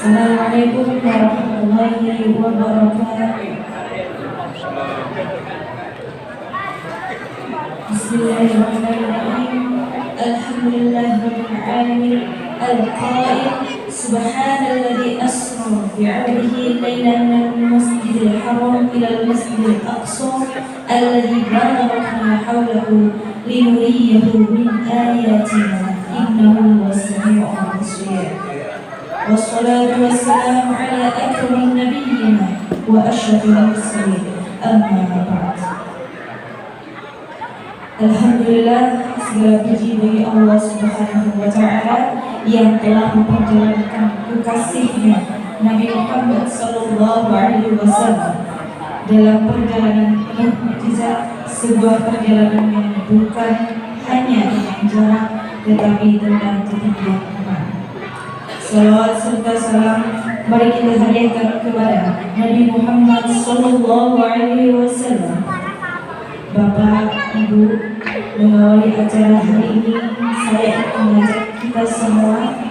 Assalamualaikum warahmatullahi wabarakatuh. Bismillahirrahmanirrahim. Alhamdulillahirabbil alamin. Al-Qail Subhanalladzi asra bi'abdihi laylan minal masjidil haram ilal masjidil aqsa alladzi barakna hawlahu linuriyahu min ayatina innahu was-sami'ul basir. Wassalatu wassalamu ala akramin nabiyyina wa asyrafil mursalin. Amma ba'd. Alhamdulillah, segala puji bagi Allah Subhanahu wa taala yang telah memperjalankan kekasihnya Nabi Muhammad sallallahu alaihi wasallam dalam perjalanan penuh mukjizat, sebuah perjalanan yang bukan hanya dengan jarak tetapi tentang ketinggian iman. Salawat serta salam mari kita hadiahkan kepada Nabi Muhammad sallallahu alaihi wasallam. Bapak, Ibu, melalui acara hari ini saya ingin mengajak kita semua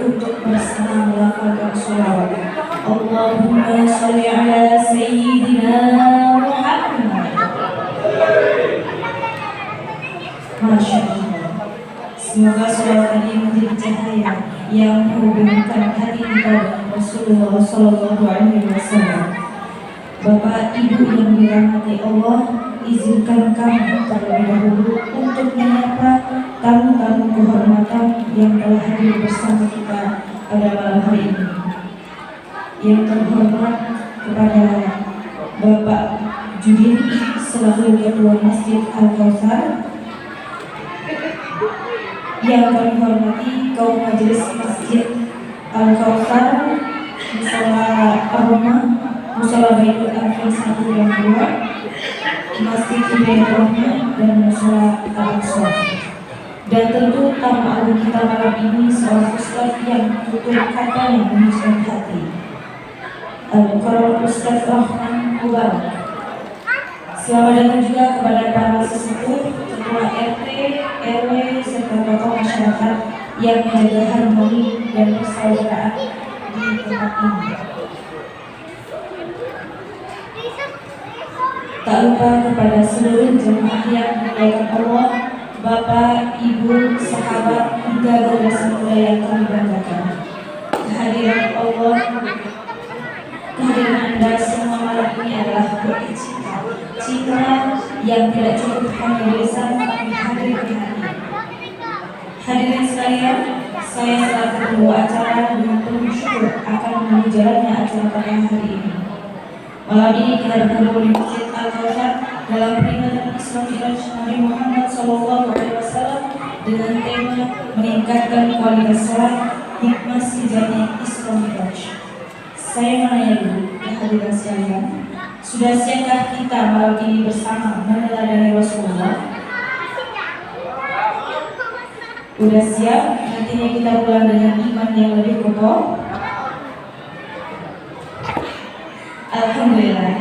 untuk bersama melafalkan sholawat. Allahumma sholli ala sayyidina Muhammad. Masya Allah. Semoga sholawat ini menjadi cahaya yang menghubungkan hati kita dengan Rasulullah Sallallahu Alaihi Wasallam. Bapak Ibu yang dirahmati Allah, izinkan kami terlebih dahulu untuk menyapa tamu-tamu kehormatan yang telah hadir bersama kita pada malam hari ini. Yang terhormat kepada Bapak Judin selaku Ketua Masjid Al-Kautsar, yang kami hormati kaum majelis Masjid Al-Kautsar, Musala Aroma, Musala Baitul Arfan 1 dan 2, Masjid Hidayat Rahmah dan Musala Al-Aqsa. Dan tentu tamu agung kita malam ini seorang ustaz yang tutur kata yang menghuskan hati, Al-Mukarram Ustaz Rahman Mubarak. Selamat datang juga kepada para sesepuh, ketua RT, RW, serta tokoh masyarakat yang menjaga harmoni dan persaudaraan di tempat ini. Tak lupa kepada seluruh jemaah yang dimuliakan Allah, Bapak, Ibu, sahabat, hingga generasi muda yang kami banggakan. Kehadiran Allah, kehadiran Anda semua malam ini adalah bukti cinta yang tidak cukup hanya di lisan tapi hadir di hati. Hadirin sekalian, saya selaku pembawa acara dengan penuh syukur akan menjalannya acara pada hari ini. Malam ini kita berkumpul di Masjid Al-Kautsar dalam peringatan Isra Mi'raj Nabi Muhammad SAW dengan tema meningkatkan kualitas salat, hikmah sejati Isra Mi'raj. Saya menanya dulu kehadiran sekalian, sudah siapkah kita malam ini bersama meneladani Rasulullah? Udah siap? Nantinya kita pulang dengan iman yang lebih kokoh. Alhamdulillah,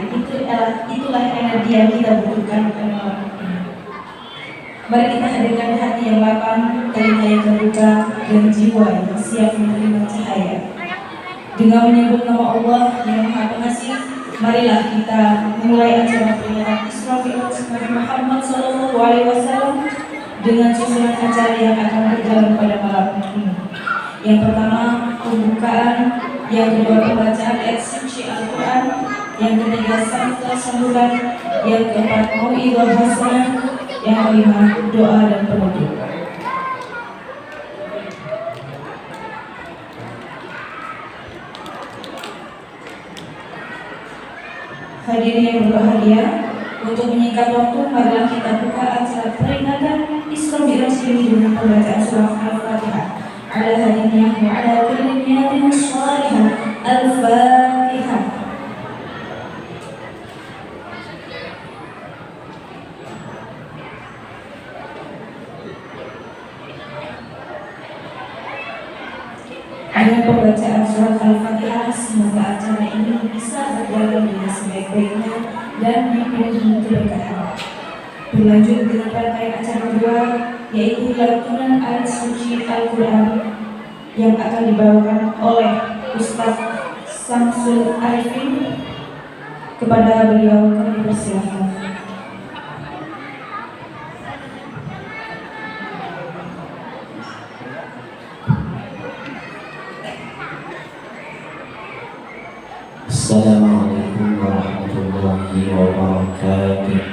itulah energi yang kita butuhkan pada malam ini. Mari kita hadirkan hati yang lapang, telinga yang terbuka, dan jiwa yang siap menerima cahaya. Dengan menyebut nama Allah yang Maha Pengasih, marilah kita memulai acara peringatan Isra Mi'raj Nabi Muhammad SAW dengan susunan acara yang akan berjalan pada malam ini. Yang pertama pembukaan, yang kedua pembacaan ayat suci Al-Quran, yang ketiga sambutan, yang keempat mau'izah hasanah, yang kelima doa dan penutup. Hadirin yang berbahagia, untuk menyingkat waktu, marilah kita buka acara peringatan Isra Mi'raj ini dengan pembacaan surah Al-Fatihah. Ala hadiniyah wa ala kulli niyatin shalihah. Al-Fatihah. Dengan pembacaan surat Al-Fatihah, semoga acara ini bisa berjalan dengan sebaik-baiknya dan dipenuhi keberkahan. Berlanjut dengan rangkaian acara kedua, yaitu lantunan ayat suci Al-Quran yang akan dibawakan oleh Ustadz Samsul Arifin. Kepada beliau kami persilakan. Assalamualaikum warahmatullahi wabarakatuh.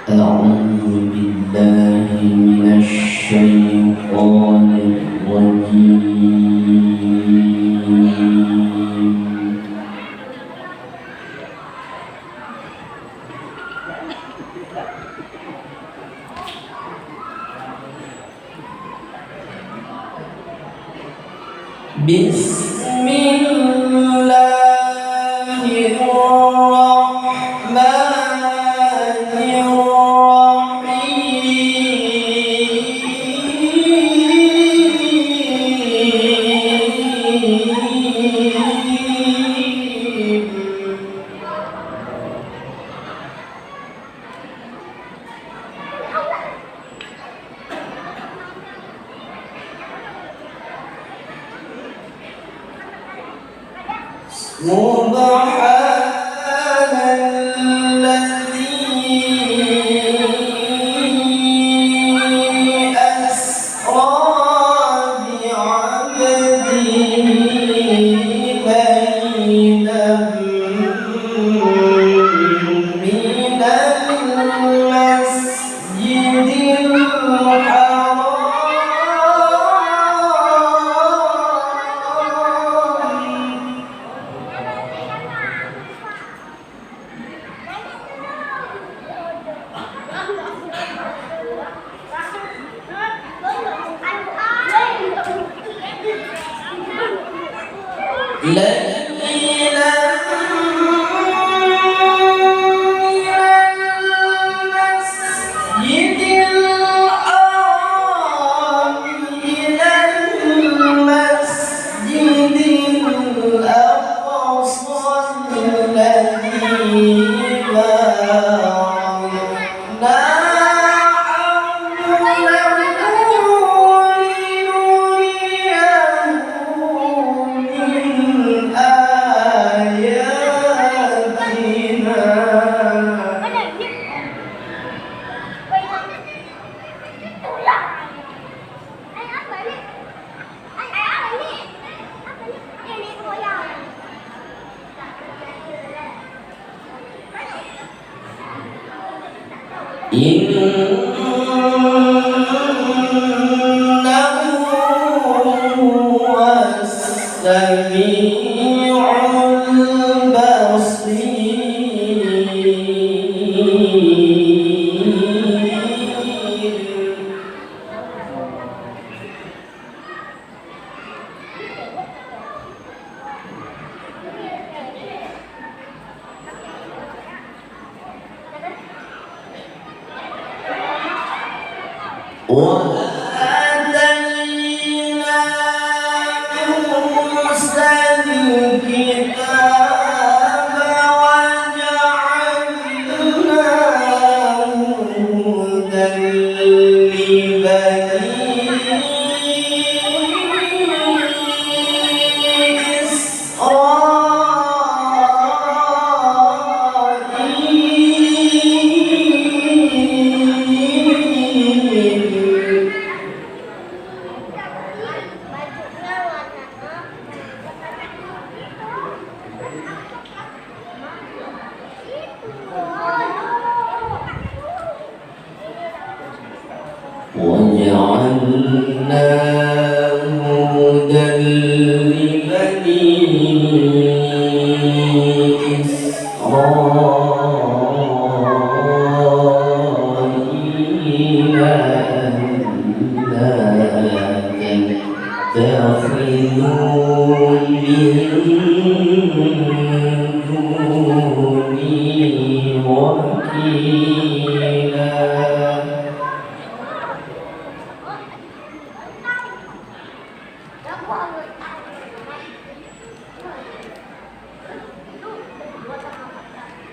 A'udzu billahi minasy syaithanir rajim.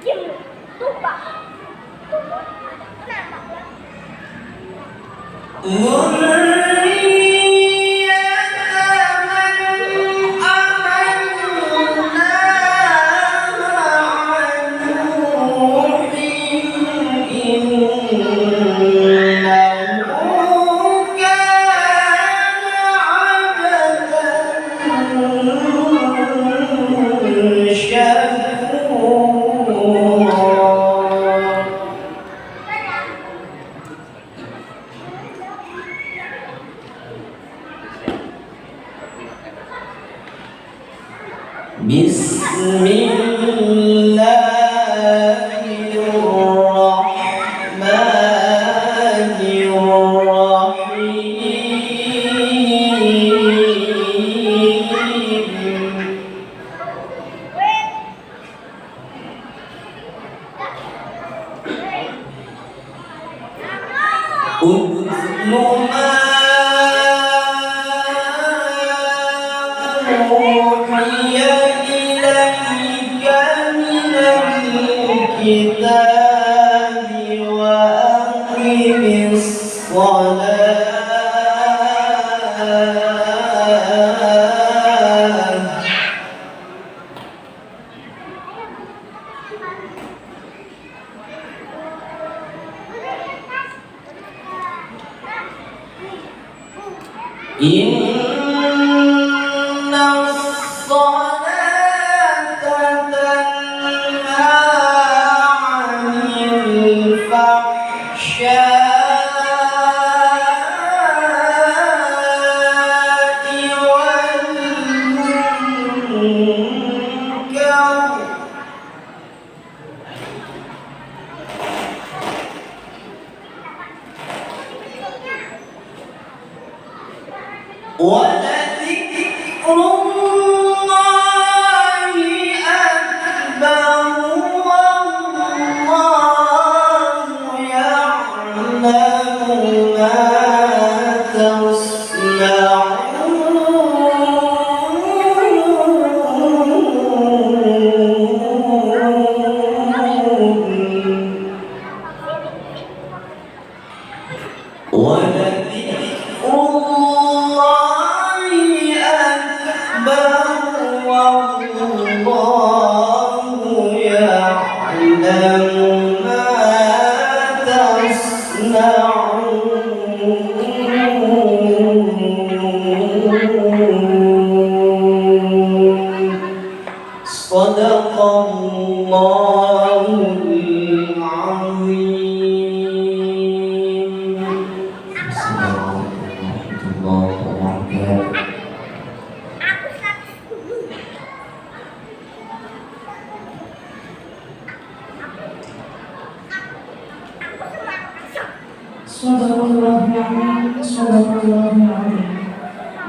Give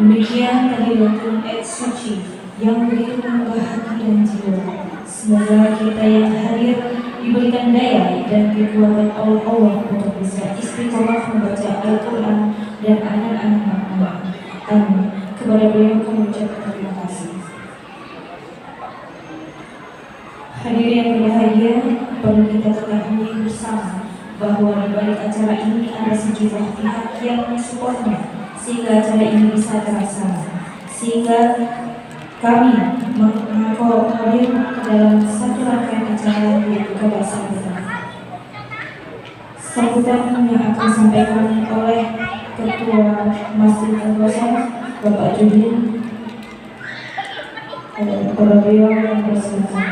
Demikian tahlilatul Eid suci yang begitu menambah hati dan jiwa. Semoga kita yang hadir diberikan daya dan kekuatan Allah untuk bisa istiqomah membaca Al-Quran dan anak-anak Allah. Amin. Kepada beliau kami ucapkan terima kasih. Hadirin yang berbahagia, perlu kita ketahui bersama bahwa di balik acara ini ada sejumlah pihak yang mensupportnya sehingga acara ini bisa terlaksana, sehingga kami mengakomodir dalam satu rangkaian acara yang kepada sambutan. Sambutan yang akan disampaikan oleh Ketua Masjid Al-Qasam, Bapak Judin, kepada beliau yang bersilakan.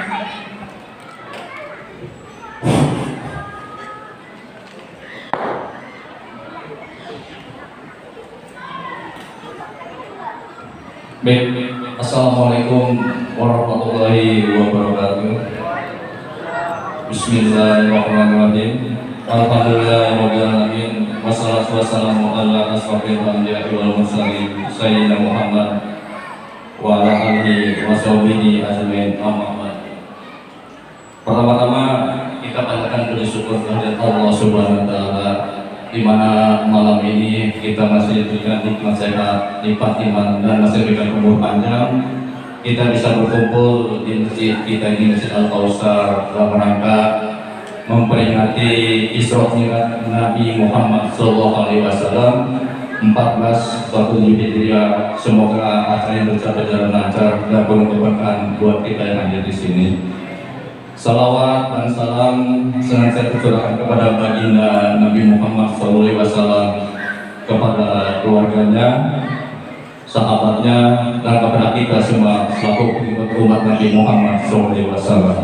Baik, Assalamualaikum warahmatullahi wabarakatuh. Bismillahirrahmanirrahim. Alhamdulillahirabbil alamin. Wassalatu wassalamu ala asrofil anbiya'i wal mursalin sayyidina Muhammad wa ala alihi wa sahbihi ajmain. Amma ba'd. Pertama-tama kita panjatkan puji syukur kehadirat Allah Subhanahu wa taala, di mana malam ini kita masih diberikan nikmat sehat, nikmat iman, dan masih diberikan umur panjang. Kita bisa berkumpul di masjid kita ini, Masjid Al-Kautsar, dalam rangka memperingati Isra Mi'raj Nabi Muhammad SAW 14 Rabiul Hijriah. Semoga acara ini berjalan lancar dan penuh keberkahan buat kita yang hadir di sini. Salawat dan salam senantiasa tercurahkan kepada baginda Nabi Muhammad SAW, kepada keluarganya, sahabatnya, dan kepada kita semua selaku pengikut umat Nabi Muhammad SAW.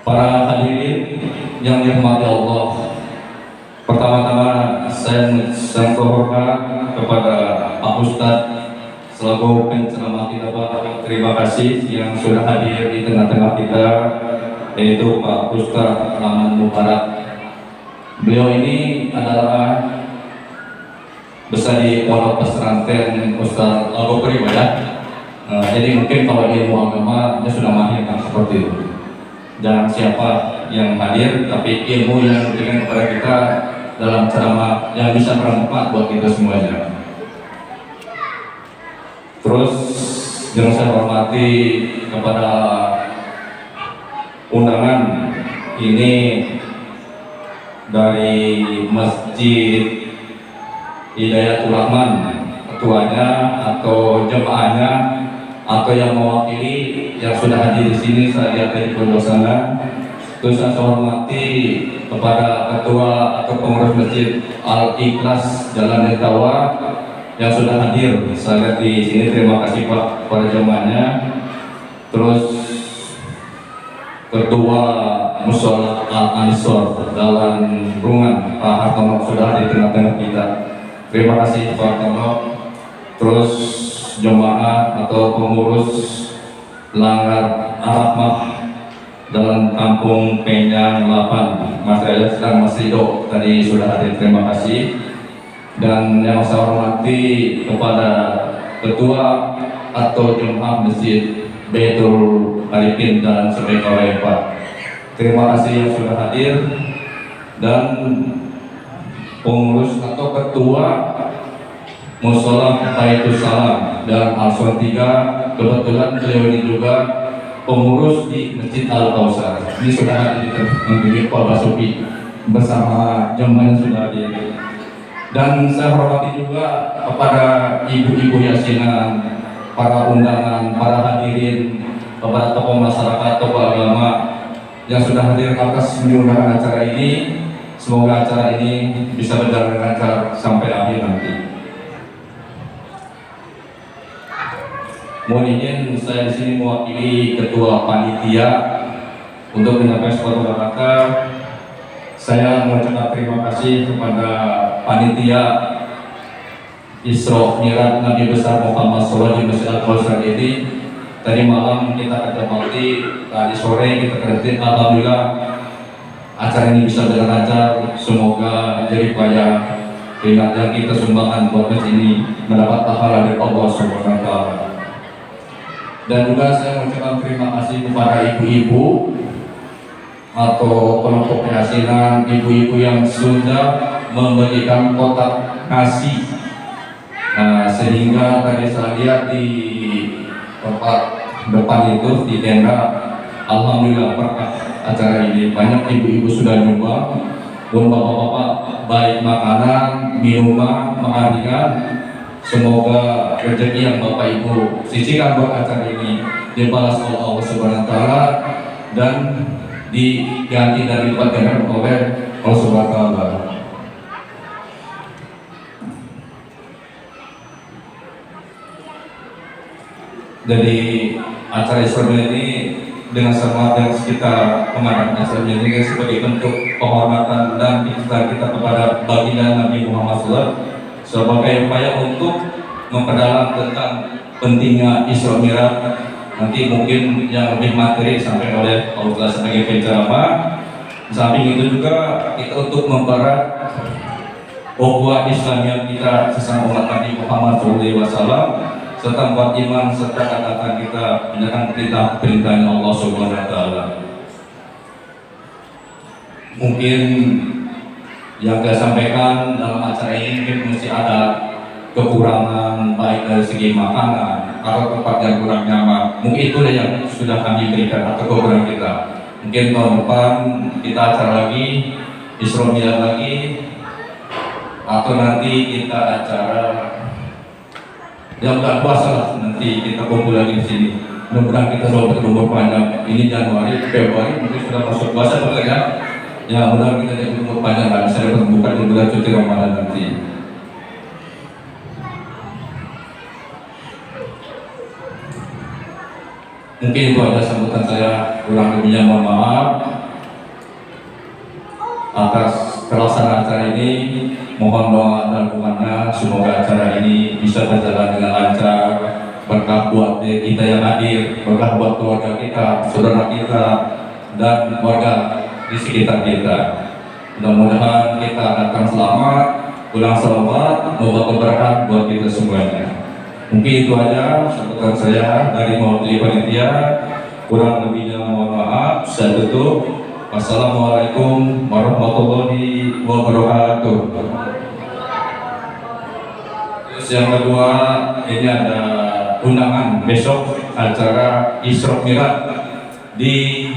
Para hadirin yang dirahmati Allah, pertama-tama saya hormat kepada Pak Ustadz selaku penceramah kita, Pak. Terima kasih yang sudah hadir di tengah-tengah kita, yaitu Pak Ustadz Rahman Mubarak. Beliau ini adalah besar di pondok pesantren Ustadz Al-Bukri, ya. Jadi mungkin kalau ilmu agama dia sudah mahir kan seperti itu. Dan siapa yang hadir, tapi ilmu yang diberikan kepada kita dalam ceramah yang bisa bermanfaat buat kita semuanya. Terus yang saya hormati kepada undangan ini dari Masjid Hidayatul Rahman, ketuanya atau jemaahnya atau yang mewakili yang sudah hadir di sini, saya lihat dari pondok sana. Terus saya hormati kepada ketua atau pengurus Masjid Al-Ikhlas Jalan Netawa yang sudah hadir, saya lihat di sini. Terima kasih Pak kepada jemaahnya. Terus ketua Mushola Al-Ansor Jalan Rungan Pak Hartono sudah hadir di tengah-tengah kita. Terima kasih Pak Hartono. Terus jemaah atau pengurus Langgar Al-Rahmah dalam Kampung Penyang 8, Mas Elias dan Mas Rido tadi sudah hadir, terima kasih. Dan yang saya hormati kepada ketua atau jemaah Masjid Baitul Arifin dan Sebekawai, Pak. Terima kasih yang sudah hadir. Dan pengurus atau ketua Mushola Baitul Salam dan Al-Son 3, kebetulan beliau ini juga pengurus di Masjid Al-Kausar. Ini sudah hadir di Pak Basuki bersama jemaah yang sudah hadir. Dan saya hormati juga kepada ibu-ibu yasinan, para undangan, para hadirin, kepada tokoh masyarakat, tokoh agama yang sudah hadir atas undangan acara ini. Semoga acara ini bisa berjalan lancar sampai akhir nanti. Mohon izin saya di sini mewakili ketua panitia untuk menyampaikan suatu kata. Saya mengucapkan terima kasih kepada panitia Isra Mi'raj Nabi besar Muhammad SAW di Masjid Al-Kausar ini. Tadi malam kita kerja bakti, tadi sore kita kerja. Alhamdulillah acara ini bisa berjalan lancar. Semoga jadi upaya keringat yang kita sumbangkan buat masjid ini mendapat pahala dari Allah Subhanahu wa Ta'ala. Dan juga saya mengucapkan terima kasih kepada ibu-ibu atau kelompok keyakinan, ibu-ibu yang sudah memberikan kotak nasi. Sehingga tadi saya lihat di tempat depan itu di tenda, alhamdulillah berkah acara ini. Banyak ibu-ibu sudah nyumbang, pun bapak-bapak baik makanan, minuman, makanan. Semoga rezeki yang Bapak Ibu sisihkan buat acara ini dibalas oleh Allah Subhanahu wa Ta'ala dan diganti dari lipat ganda oleh Allah Subhanahu wa Ta'ala. Jadi acara Isra ini dengan semangat yang kita mengadakan acara ini sebagai bentuk penghormatan dan kita kepada baginda Nabi Muhammad SAW, sebagai upaya untuk memperdalam tentang pentingnya Isra Mi'raj. Nanti mungkin yang lebih materi disampaikan oleh Pak Ustaz sebagai penceramah. Samping itu juga kita untuk mempererat ukhuwah Islamiyah kita sesama umat Nabi Muhammad SAW, serta membuat iman serta katakan kita menjalankan perintah Allah Subhanahu wa Ta'ala. Mungkin yang saya sampaikan dalam acara ini mungkin mesti ada kekurangan baik dari segi makanan atau tempat yang kurang nyaman. Mungkin itu yang sudah kami berikan atau kekurangan kita. Mungkin tahun depan kita acara lagi, Isra Mi'raj lagi, atau nanti kita acara yang bulan puasa lah, nanti kita kumpul lagi di sini. Mudah-mudahan kita selalu berumur panjang. Ini Januari, Februari mungkin sudah masuk puasa betul ya. Ya mudah kita jadi umur panjang lah, bisa dapat buka di bulan cuti Ramadan nanti. Mungkin itu aja sambutan saya, kurang lebihnya mohon maaf atas pelaksanaan acara ini. Mohon doa dan dukungannya, semoga acara ini bisa berjalan dengan lancar, berkah buat kita yang hadir, berkah buat keluarga kita, saudara kita, dan warga di sekitar kita. Mudah-mudahan kita datang selamat, pulang selamat, membawa keberkahan buat kita semuanya. Mungkin itu aja sambutan saya dari mewakili panitia. Kurang lebihnya mohon maaf. Saya tutup. Wassalamualaikum warahmatullahi wabarakatuh. Terus yang kedua, ini ada undangan besok acara Isra Mi'raj di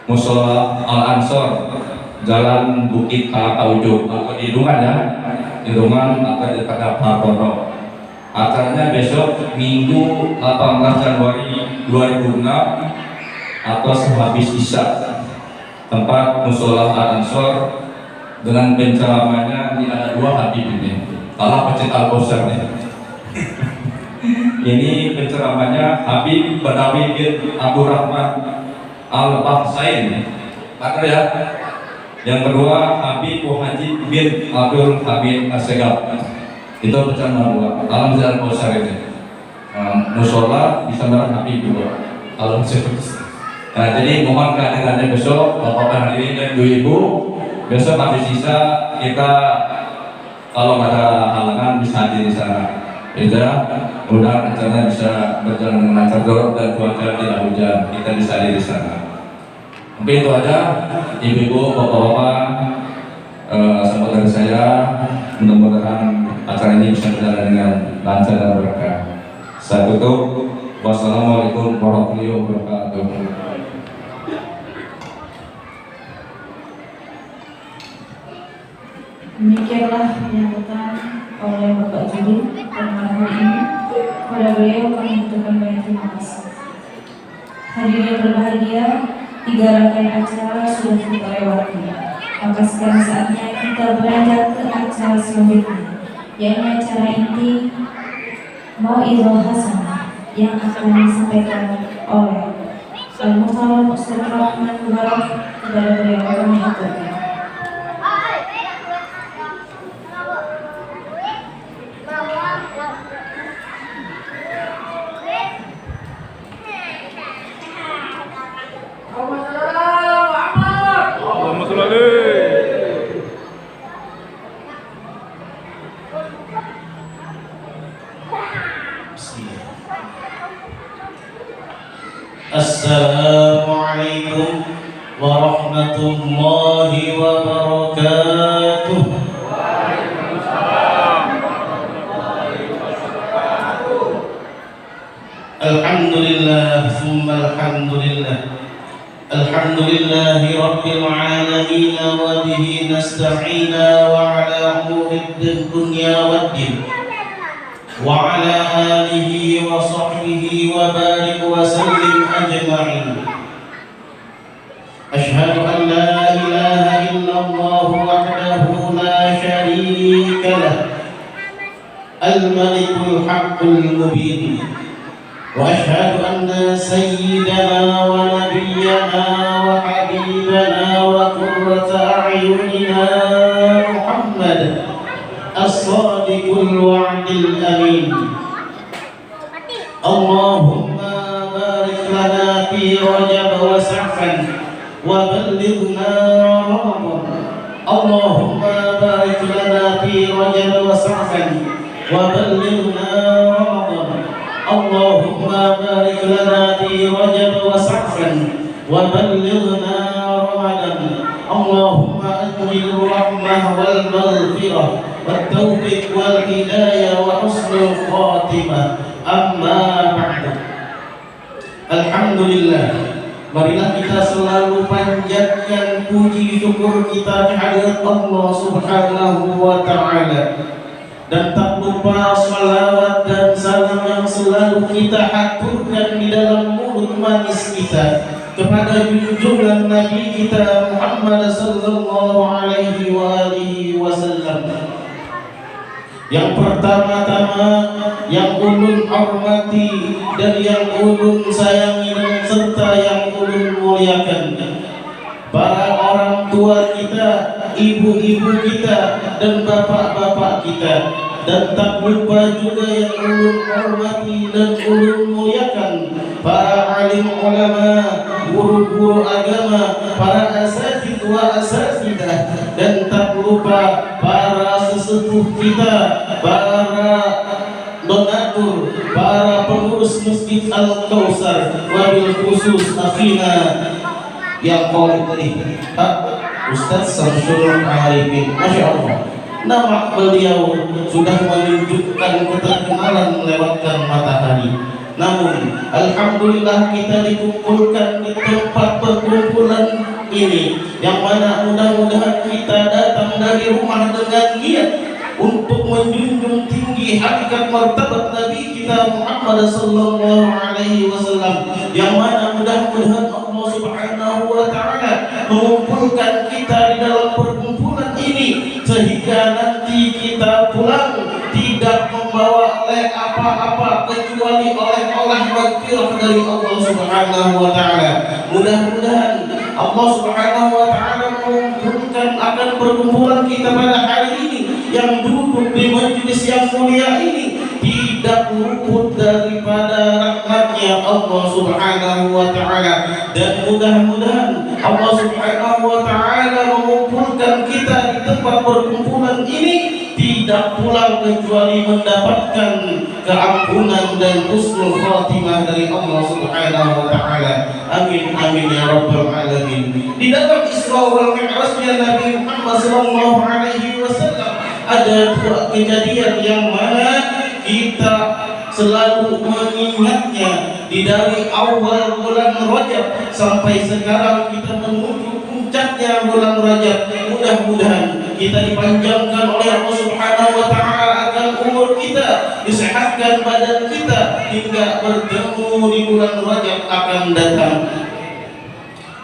Musola Al Ansor, Jalan Bukit Ujung, atau di Dungan ya, di Dungan atau di dekat Hartono. Acaranya besok Minggu 18 Januari 2006 atau sehabis Isya. Tempat Musola Al Ansor, dengan penceramanya ini ada dua Habib ini. Kalah pecinta Al-Kausar nih. Ini penceramanya Habib Badawi bin Abdurrahman Al-Bahsain. Betul ya? Yang kedua Habib Haji bin Abdul Hamid Assegaf. Itu penceramah dua. Dalam Al-Kausar ini. Musola bisa bareng Habib juga. Kalau seperti nah, jadi mohon kehadirannya besok, Bapak hadirin dan Ibu. Besok habis sisa kita kalau ada halangan bisa hadir di sana. Ya, mudah acaranya bisa berjalan dengan lancar dan cuaca tidak hujan. Kita bisa hadir di sana. Mungkin itu aja, Ibu-ibu, Bapak-bapak, sambutan dari saya. Mudah-mudahan acara ini bisa berjalan dengan lancar dan berkah. Saya tutup. Wassalamualaikum warahmatullahi wabarakatuh. Demikianlah penyambutan oleh Bapak Juri dan malam hari ini. Kepada beliau kami mengucapkan banyak terima kasih. Hadirin berbahagia, 3 rangkaian acara sudah kita lewati. Maka sekarang saatnya kita beranjak ke acara selanjutnya, yaitu acara inti Mau'izah Hasanah yang akan disampaikan oleh Al-Muhtaram Ustaz Rahman Mubarak. Kepada beliau kami aturkan. Assalamualaikum warahmatullahi wabarakatuh. Alhamdulillah, summa alhamdulillah. Alhamdulillahi rabbil alamin wa bihi nasta'ina wa ala umuri dunya waddin. وعلى آله وصحبه وبارك وسلم أجمعين. أشهد أن لا إله إلا الله وحده لا شريك له الملك الحق المبين. وأشهد أن سيدنا ونبينا وحبيبنا وقرة أعيننا محمد الصادق الوعد الأمين. اللهم بارك لنا في رجب وسعفان وبلغنا رمضان. اللهم بارك لنا في رجب وسعفان وبلغنا رمضان. اللهم بارك لنا في رجب وسعفان وبلغنا رمضان. اللهم أنزل الرحمة والمغفرة والتوفيق والهداية وحسن الخاتمة. أما بعد، الحمد لله Marilah kita selalu panjatkan puji syukur kita kehadirat Allah Subhanahu wa Ta'ala, dan tak lupa salawat dan salam yang selalu kita aturkan di dalam mulut manis kita kepada junjungan Nabi kita Muhammad sallallahu alaihi wasallam. Yang pertama-tama yang ulun hormati dan yang ulun sayangi dan serta yang ulun muliakan, para orang tua kita, ibu-ibu kita, dan bapak-bapak kita. Dan tak lupa juga yang ulun hormati dan ulun muliakan, para alim ulama, guru-guru agama, para asatidz wa asatidah, dan tak lupa para sesepuh kita, para donatur, para pengurus Masjid Al-Kautsar, wabil khusus akhina yang kolek tadi, Ustaz Samsul Arifin. Masya Allah, nama beliau sudah menunjukkan keterkenalan melewatkan matahari. Namun alhamdulillah kita dikumpulkan di tempat perkumpulan ini, yang mana mudah-mudahan kita datang dari rumah dengan niat untuk menjunjung tinggi hakikat martabat Nabi kita Muhammad sallallahu alaihi wasallam, yang mana mudah-mudahan Allah Subhanahu wa Ta'ala mengumpulkan kita di dalam perkumpulan ini sehingga nanti kita pulang tidak membawa oleh apa-apa kecuali oleh maghfirah dari Allah Subhanahu wa Ta'ala. Mudah-mudahan Allah Subhanahu wa Ta'ala mengumpulkan akan perkumpulan kita pada hari ini yang duduk di majelis yang mulia ini tidak luput daripada rahmatnya Allah Subhanahu wa Ta'ala. Dan mudah-mudahan Allah Subhanahu wa Ta'ala mengumpulkan kita di tempat perkumpulan ini tidak pulang kecuali mendapatkan keampunan dan husnul khatimah dari Allah Subhanahu wa Ta'ala. Amin amin ya rabbal alamin. Di dalam Isra wal Mi'rajnya Nabi Muhammad sallallahu alaihi wasallam ada dua kejadian yang mana kita selalu mengingatnya di dari awal bulan Rajab sampai sekarang kita menuju puncaknya bulan Rajab. Mudah-mudahan kita dipanjangkan oleh Allah Subhanahu wa Ta'ala akan umur kita, disehatkan badan kita hingga bertemu di bulan Rajab akan datang.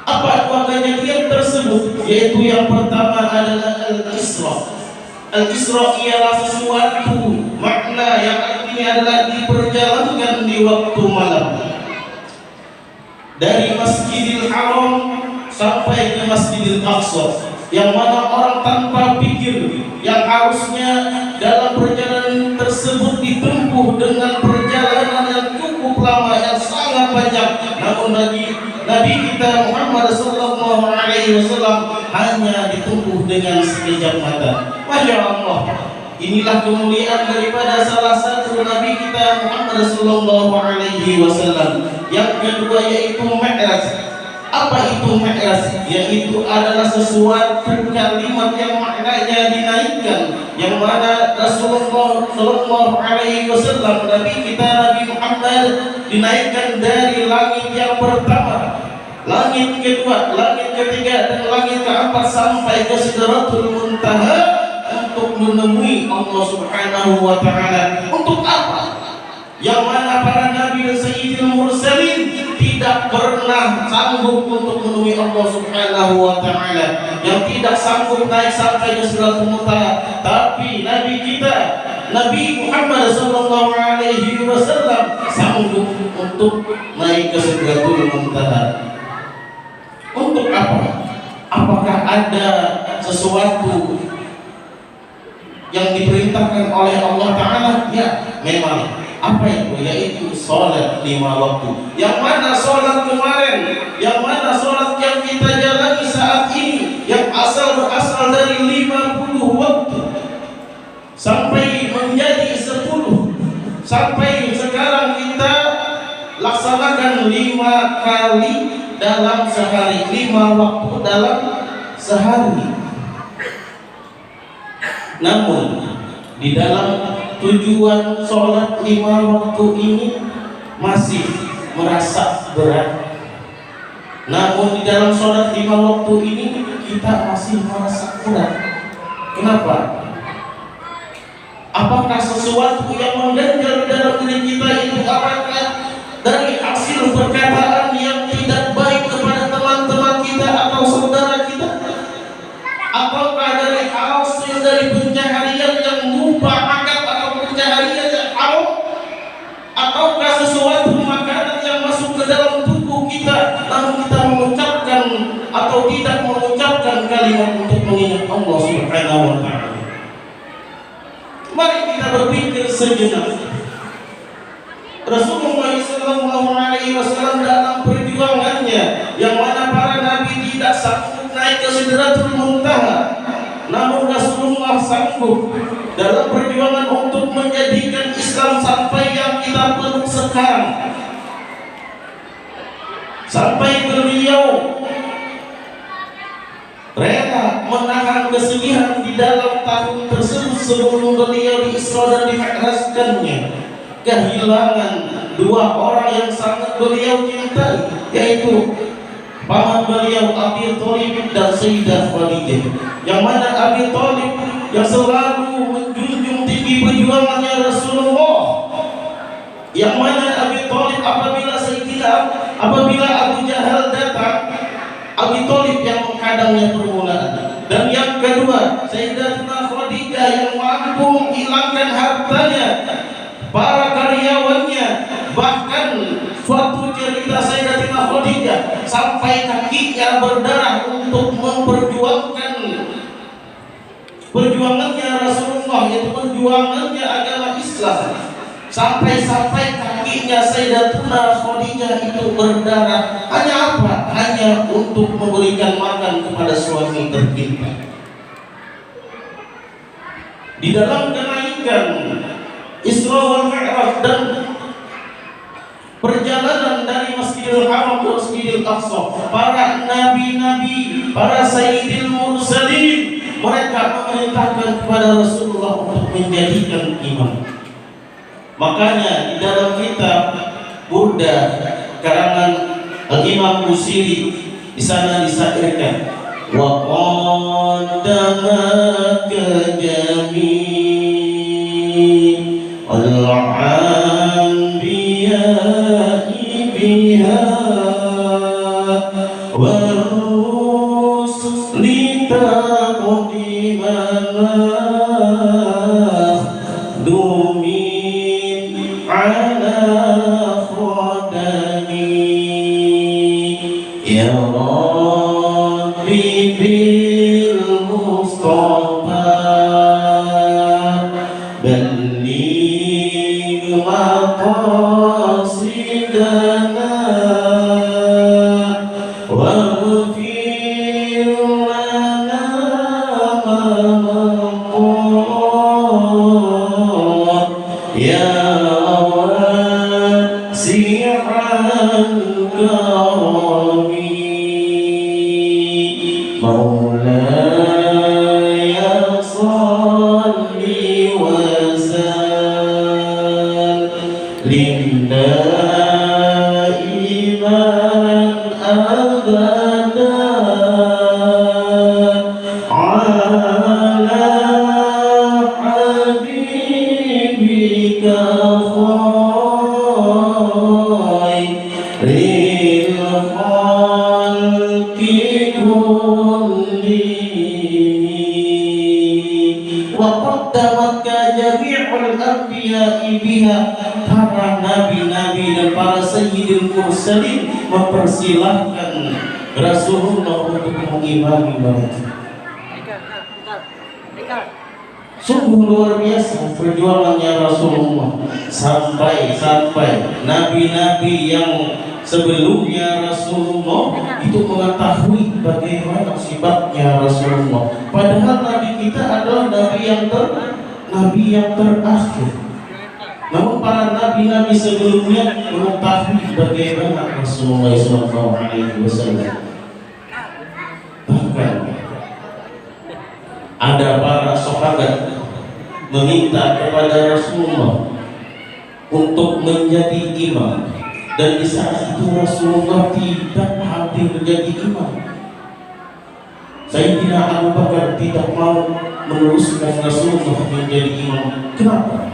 Apa dua kejadian tersebut? Yaitu yang pertama adalah Al-Isra. Al-Isra ialah sesuatu makna yang artinya adalah diperjalankan di waktu malam dari Masjidil Haram sampai ke Masjidil Aqsa, yang mana orang tanpa pikir yang harusnya dalam perjalanan tersebut ditempuh dengan perjalanan yang cukup lama, yang sangat panjang, namun Nabi kita Muhammad sallallahu alaihi wasallam hanya ditempuh dengan sekejap mata. Masya Allah, inilah kemuliaan daripada salah satu Nabi kita Muhammad sallallahu alaihi wasallam. Yang kedua yaitu Mi'raj. Apa itu Mi'raj? Yaitu adalah sesuatu kalimat yang maknanya dinaikkan, yang mana Rasulullah sallallahu alaihi wasallam, Nabi kita Nabi Muhammad dinaikkan dari langit yang pertama, langit kedua, langit ketiga, dan langit keempat sampai ke Sidratul Muntaha untuk menemui Allah Subhanahu wa Ta'ala. Untuk apa? Yang mana para nabi dan sayyidil mursalin tidak pernah sanggup untuk menemui Allah Subhanahu wa Ta'ala, yang tidak sanggup naik sampai ke Sidratul Muntaha, tapi nabi kita Nabi Muhammad sallallahu alaihi wasallam sanggup untuk naik ke Sidratul Muntaha. Untuk apa? Apakah ada sesuatu yang diperintahkan oleh Allah Ta'ala? Ya, memang. Apa itu? Yaitu sholat 5 waktu. Yang mana sholat kemarin, yang mana sholat yang kita jalani saat ini, yang berasal dari 50 waktu sampai menjadi 10, sampai sekarang kita laksanakan 5 kali dalam sehari, 5 waktu dalam sehari. Namun di dalam tujuan sholat 5 waktu ini masih merasa berat, Namun di dalam sholat 5 waktu ini kita masih merasa kurang. Kenapa? Apakah sesuatu yang mengganjal dalam diri kita itu apakah dari hasil perkataan yang tidak baik kepada teman-teman kita atau saudara kita? Ataukah dari hasil dari pencaharian yang lupa akad atau pencaharian yang haram? Ataukah sesuatu makanan yang masuk ke dalam tubuh kita namun kita mengucapkan atau tidak mengucapkan kalimat untuk mengingat Allah Subhanahu wa ta'ala? Mari kita berpikir sejenak. Rasulullah SAW dalam perjuangannya yang mana para nabi tidak sanggup naik ke Sidratul Muntaha, namun Rasulullah sanggup dalam perjuangan untuk menjadikan Islam sampai yang kita peluk sekarang. Sampai beliau rela menahan kesedihan di dalam tahun tersebut sebelum beliau di Isra dan Dimi'rajkannya, kehilangan 2 orang yang sangat beliau cintai, yaitu paman beliau Abi Thalib dan Sayyidah Khadijah, yang mana Abi Thalib yang selalu menjunjung tinggi perjuangannya Rasulullah, yang mana Abi Thalib apabila Abu Jahal datang, Abi Thalib yang menghadangnya permulaan. Dan yang kedua, Sayyidatuna Khadijah yang mampu menghilangkan hartanya, para karyawannya. Bahkan suatu cerita Sayyidatuna Khadijah sampai kakinya berdarah untuk memperjuangkan perjuangannya Rasulullah, yaitu perjuangannya agama Islam. Sampai-sampai kakinya Sayyidatuna Khadijah itu berdarah. Hanya apa? Hanya untuk memberikan makan kepada suami tercinta. Di dalam kenaikan Isra wal Mi'raj dan perjalanan dari Masjidil Haram ke Masjidil Aqsa, para nabi-nabi, para sayyidil mursalin, mereka memerintahkan kepada Rasulullah untuk menjadikan imam. Makanya di dalam kitab Burda karangan Al-Imam Busiri di sana disairkan, wa qaddamaka jami' al-anbiya'i biha wa rusli taqdimana dumi ala khadami ya Rabbi bil Mustafa balligh maqasidana waghfir lana ma ya Maulaya salli wa sallim daiman abada ala habibika khairil khalqi wa qaddamaka jami'ul anbiya'i biha. Para nabi-nabi dan para sayyidil mursalin mempersilahkan Rasulullah untuk mengimami mereka. Sungguh luar biasa perjuangannya Rasulullah, sampai nabi-nabi yang sebelumnya Rasulullah itu mengetahui bagaimana sifatnya Rasulullah. Padahal nabi kita adalah nabi yang terakhir. Namun para nabi-nabi sebelumnya mengetahui bagaimana Rasulullah SAW. Bahkan ada para sahabat meminta kepada Rasulullah untuk menjadi imam dan di saat itu Rasulullah tidak hadir menjadi imam. Sayyidina Abu Bakar tidak mau meneruskan Rasulullah menjadi imam. Kenapa?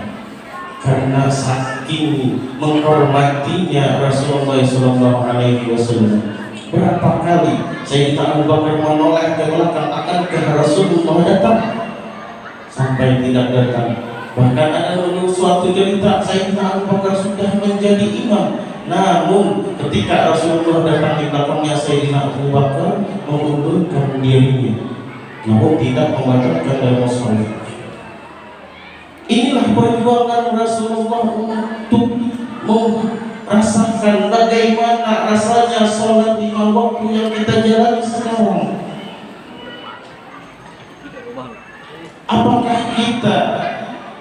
Karena saking menghormatinya Rasulullah SAW. Berapa kali Sayyidina Abu Bakar menoleh ke belakang, akankah Rasulullah datang? Sampai tidak datang. Bahkan ada menurut suatu cerita Sayyidina Abu Bakar sudah menjadi imam, namun ketika Rasulullah datang di belakangnya, Sayyidina Abu Bakar mengundurkan dirinya, namun tidak membatalkan dalam sholat. Inilah perjuangan Rasulullah untuk merasakan bagaimana rasanya sholat lima waktu yang kita jalani sekarang. Apakah kita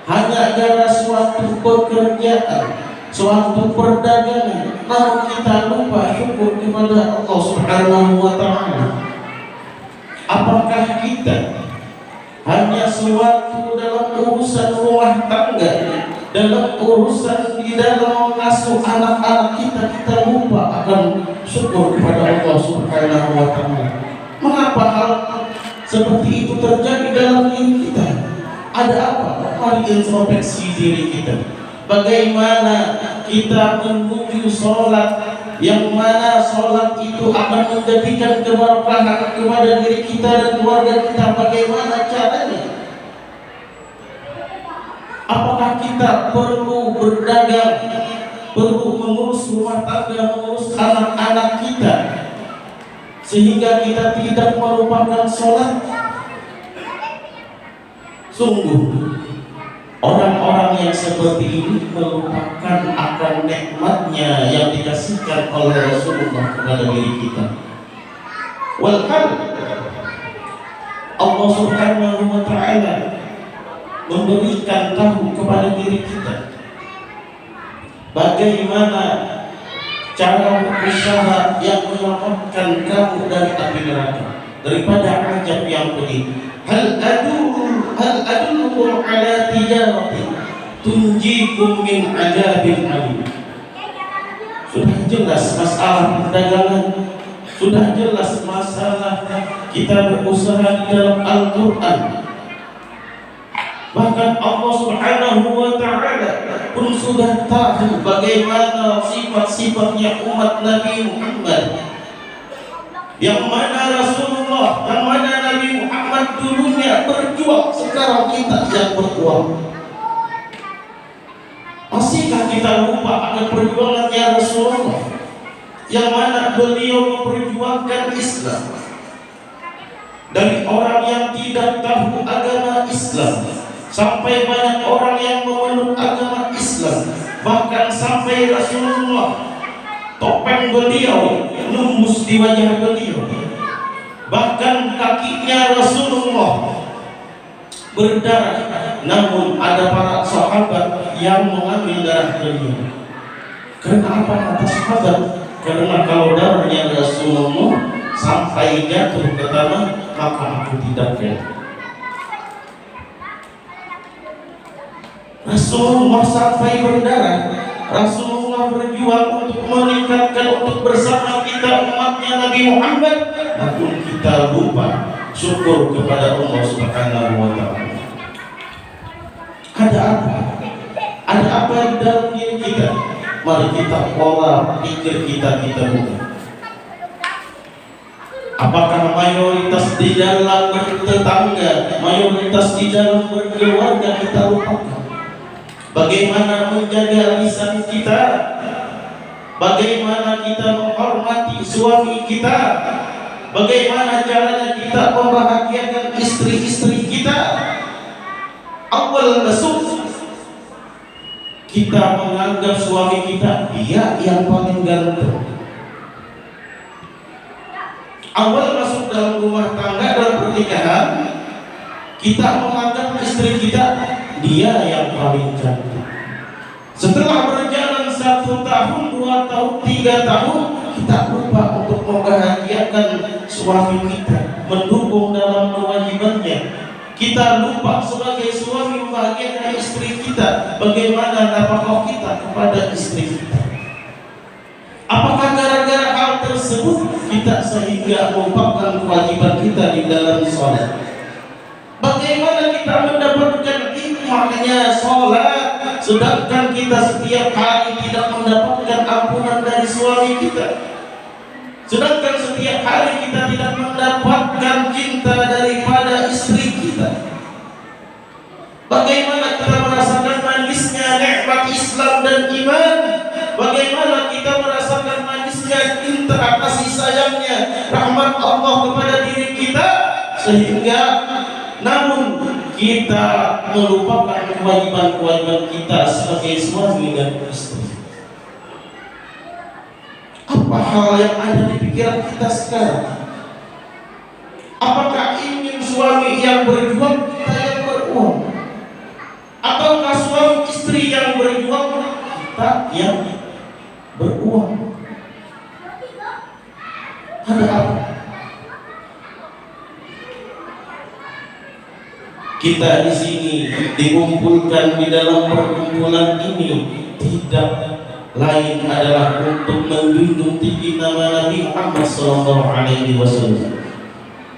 hanya gara suatu pekerjaan, suatu perdagangan, namun kita lupa syukur kepada Allah Subhanahu wa Ta'ala? Apakah kita hanya suatu dalam urusan rumah tangga, dalam urusan di dalam mengasuh anak-anak kita lupa akan syukur kepada Allah Subhanahu wa Ta'ala? Mengapa hal seperti itu terjadi dalam diri kita? Ada apa? Mari introspeksi diri kita. Bagaimana kita menuju sholat, yang mana sholat itu akan menjadikan keberkahan kepada diri kita dan keluarga kita. Bagaimana caranya? Apakah kita perlu berdagang, perlu mengurus rumah tangga, mengurus anak-anak kita, sehingga kita tidak melupakan sholat? Sungguh orang-orang yang seperti ini melupakan akan nikmatnya yang dikasihkan oleh Rasulullah kepada diri kita. Walhal Allah Subhanahu wa Ta'ala memberikan tahu kepada diri kita bagaimana cara usaha yang menyelamatkan kamu dari api neraka, daripada azab yang pedih. Hal adullukum ala tijaratin tunjikum min azabin alim. Sudah jelas masalah perdagangan, sudah jelas masalah kita berusaha di dalam Al-Quran. Bahkan Allah Subhanahu wa Ta'ala pun sudah tahu bagaimana sifat-sifatnya umat Nabi Muhammad, yang mana Rasulullah, yang mana Nabi Muhammad dulunya berjuang, sekarang kita yang berjuang. Masihkah kita lupa akan perjuangannya Rasulullah, yang mana beliau memperjuangkan Islam dari orang yang tidak tahu agama Islam sampai banyak orang yang memeluk agama Islam, bahkan sampai Rasulullah topeng beliau nembus di wajah beliau, bahkan kakinya Rasulullah berdarah, namun ada para sahabat yang mengambil darah beliau. Karena apa kata sahabat? Karena kalau darahnya Rasulullah sampai jatuh ke tanah, maka aku tidak kena. Rasulullah sampai berdarah, Rasulullah berjuang untuk meningkatkan, untuk bersama kita umatnya Nabi Muhammad, namun kita lupa syukur kepada Allah Subhanahu wa Ta'ala. Ada apa? Ada apa di dalam diri kita? Mari kita pola pikir kita buka. Apakah mayoritas di dalam bertetangga, mayoritas di dalam berkeluarga kita lupakan? Bagaimana menjaga lisan kita? Bagaimana kita menghormati suami kita? Bagaimana caranya kita membahagiakan istri-istri kita? Awal masuk, kita menganggap suami kita dia yang paling ganteng. Awal masuk dalam rumah tangga, dalam pernikahan, kita menganggap istri kita dia yang paling cantik. Setelah berjalan 1 tahun, 2 tahun, 3 tahun, kita lupa untuk membahagiakan suami kita, mendukung dalam kewajibannya. Kita lupa sebagai suami membahagiakan istri kita, bagaimana nafkah kita kepada istri kita. Apakah gara-gara hal tersebut kita sehingga melupakan kewajiban kita di dalam sholat? Bagaimana kita mendapatkan hikmahnya sholat sedangkan kita setiap hari tidak mendapatkan ampunan dari suami kita, sedangkan setiap hari kita tidak mendapatkan cinta daripada istri kita? Bagaimana kita merasakan manisnya nikmat Islam dan iman? Bagaimana kita merasakan manisnya cinta kasih sayangnya rahmat Allah kepada diri kita, sehingga namun kita melupakan kewajiban-kewajiban kita sebagai suami dan istri? Apa hal yang ada di pikiran kita sekarang? Apakah ingin suami yang berjuang, kita yang beruang? Ataukah suami istri yang berjuang, kita yang beruang? Ada apa? Kita di sini dikumpulkan di dalam perkumpulan ini tidak lain adalah untuk menjunjung tinggi nama Nabi Muhammad SAW.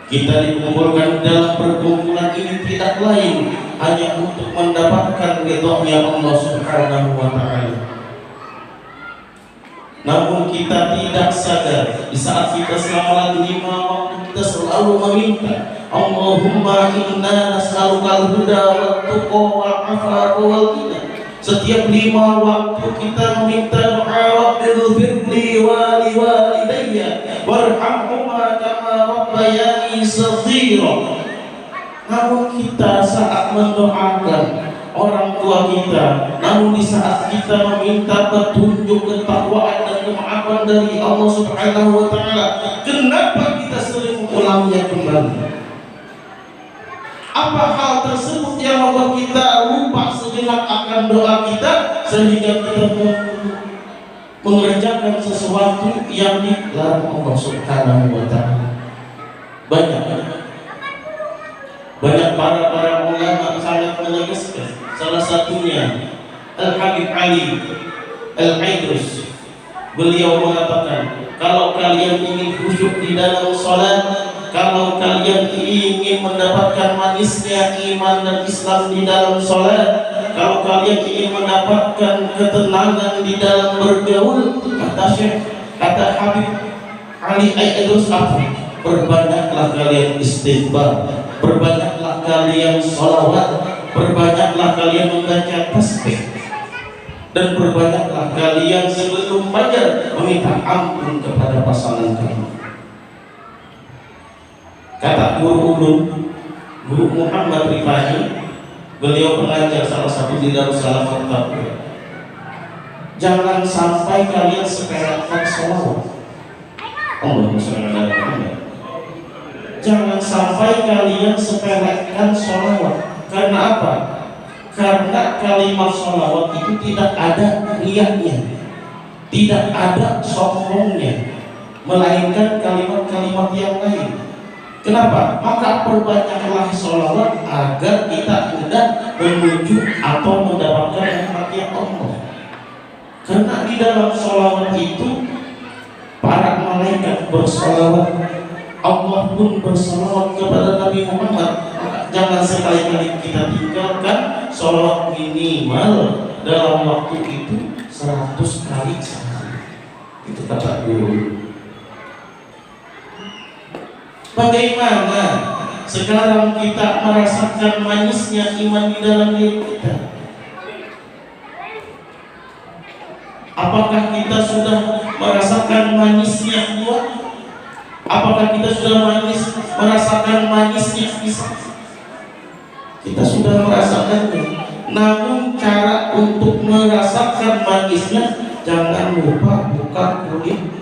Kita dikumpulkan dalam perkumpulan ini tidak lain hanya untuk mendapatkan ridhonya Allah Subhanahu wa Ta'ala. Namun kita tidak sadar di saat kita salat 5 waktu kita selalu meminta, Allahumma inna nas'alukal huda wal tuqa wal afafa wal ghina. Setiap 5 waktu kita meminta doa, Rabbighfirli wa liwalidayya warhamhuma kama rabbayani shaghira. Namun kita saat mendoakan orang tua kita, namun di saat kita meminta petunjuk, ketakwaan dan kemaafan dari Allah Subhanahu wa Ta'ala, kenapa kita sering mengulangnya kembali? Apa hal tersebut yang membuat kita lupa sejenak akan doa kita sehingga kita mengerjakan sesuatu yang dilarang Allah Subhanahu wa Ta'ala? Banyak para ulama sangat menegaskan. Salah satunya Al-Habib Ali Al-Aidrus, beliau mengatakan, kalau kalian ingin khusyuk di dalam salat, kalau kalian ingin mendapatkan manisnya iman dan Islam di dalam salat, kalau kalian ingin mendapatkan ketenangan di dalam bergaul, kata Habib Ali Aidrus, perbanyaklah kalian istighfar, perbanyaklah kalian sholawat, perbanyaklah kalian membaca tasbih, dan perbanyaklah kalian sebelum fajar meminta ampun kepada pasangan kalian. Kata guru Muhammad Rifai, beliau pengajar salah satu di Darussalam Tarbiyah, jangan sampai kalian sepelekan sholawat. Allahumma sholli ala Muhammad. Jangan sampai kalian sepelekan sholawat. Karena apa? Karena kalimat sholawat itu tidak ada riyanya, tidak ada sombongnya, melainkan kalimat-kalimat yang lain. Kenapa? Maka perbanyaklah sholawat agar kita mudah menuju atau mendapatkan rahmatnya Allah. Karena di dalam sholawat itu para malaikat bersolawat, Allah pun bersolawat kepada Nabi Muhammad. Jangan sekali-kali kita tinggalkan sholawat minimal dalam waktu itu 100 kali sehari. Itu kata guru. Bagaimana sekarang kita merasakan manisnya iman di dalam diri kita? Apakah kita sudah merasakan manisnya kuat? Apakah kita sudah merasakan manisnya kisah? Kita sudah merasakannya. Namun cara untuk merasakan manisnya, jangan lupa buka kulitnya.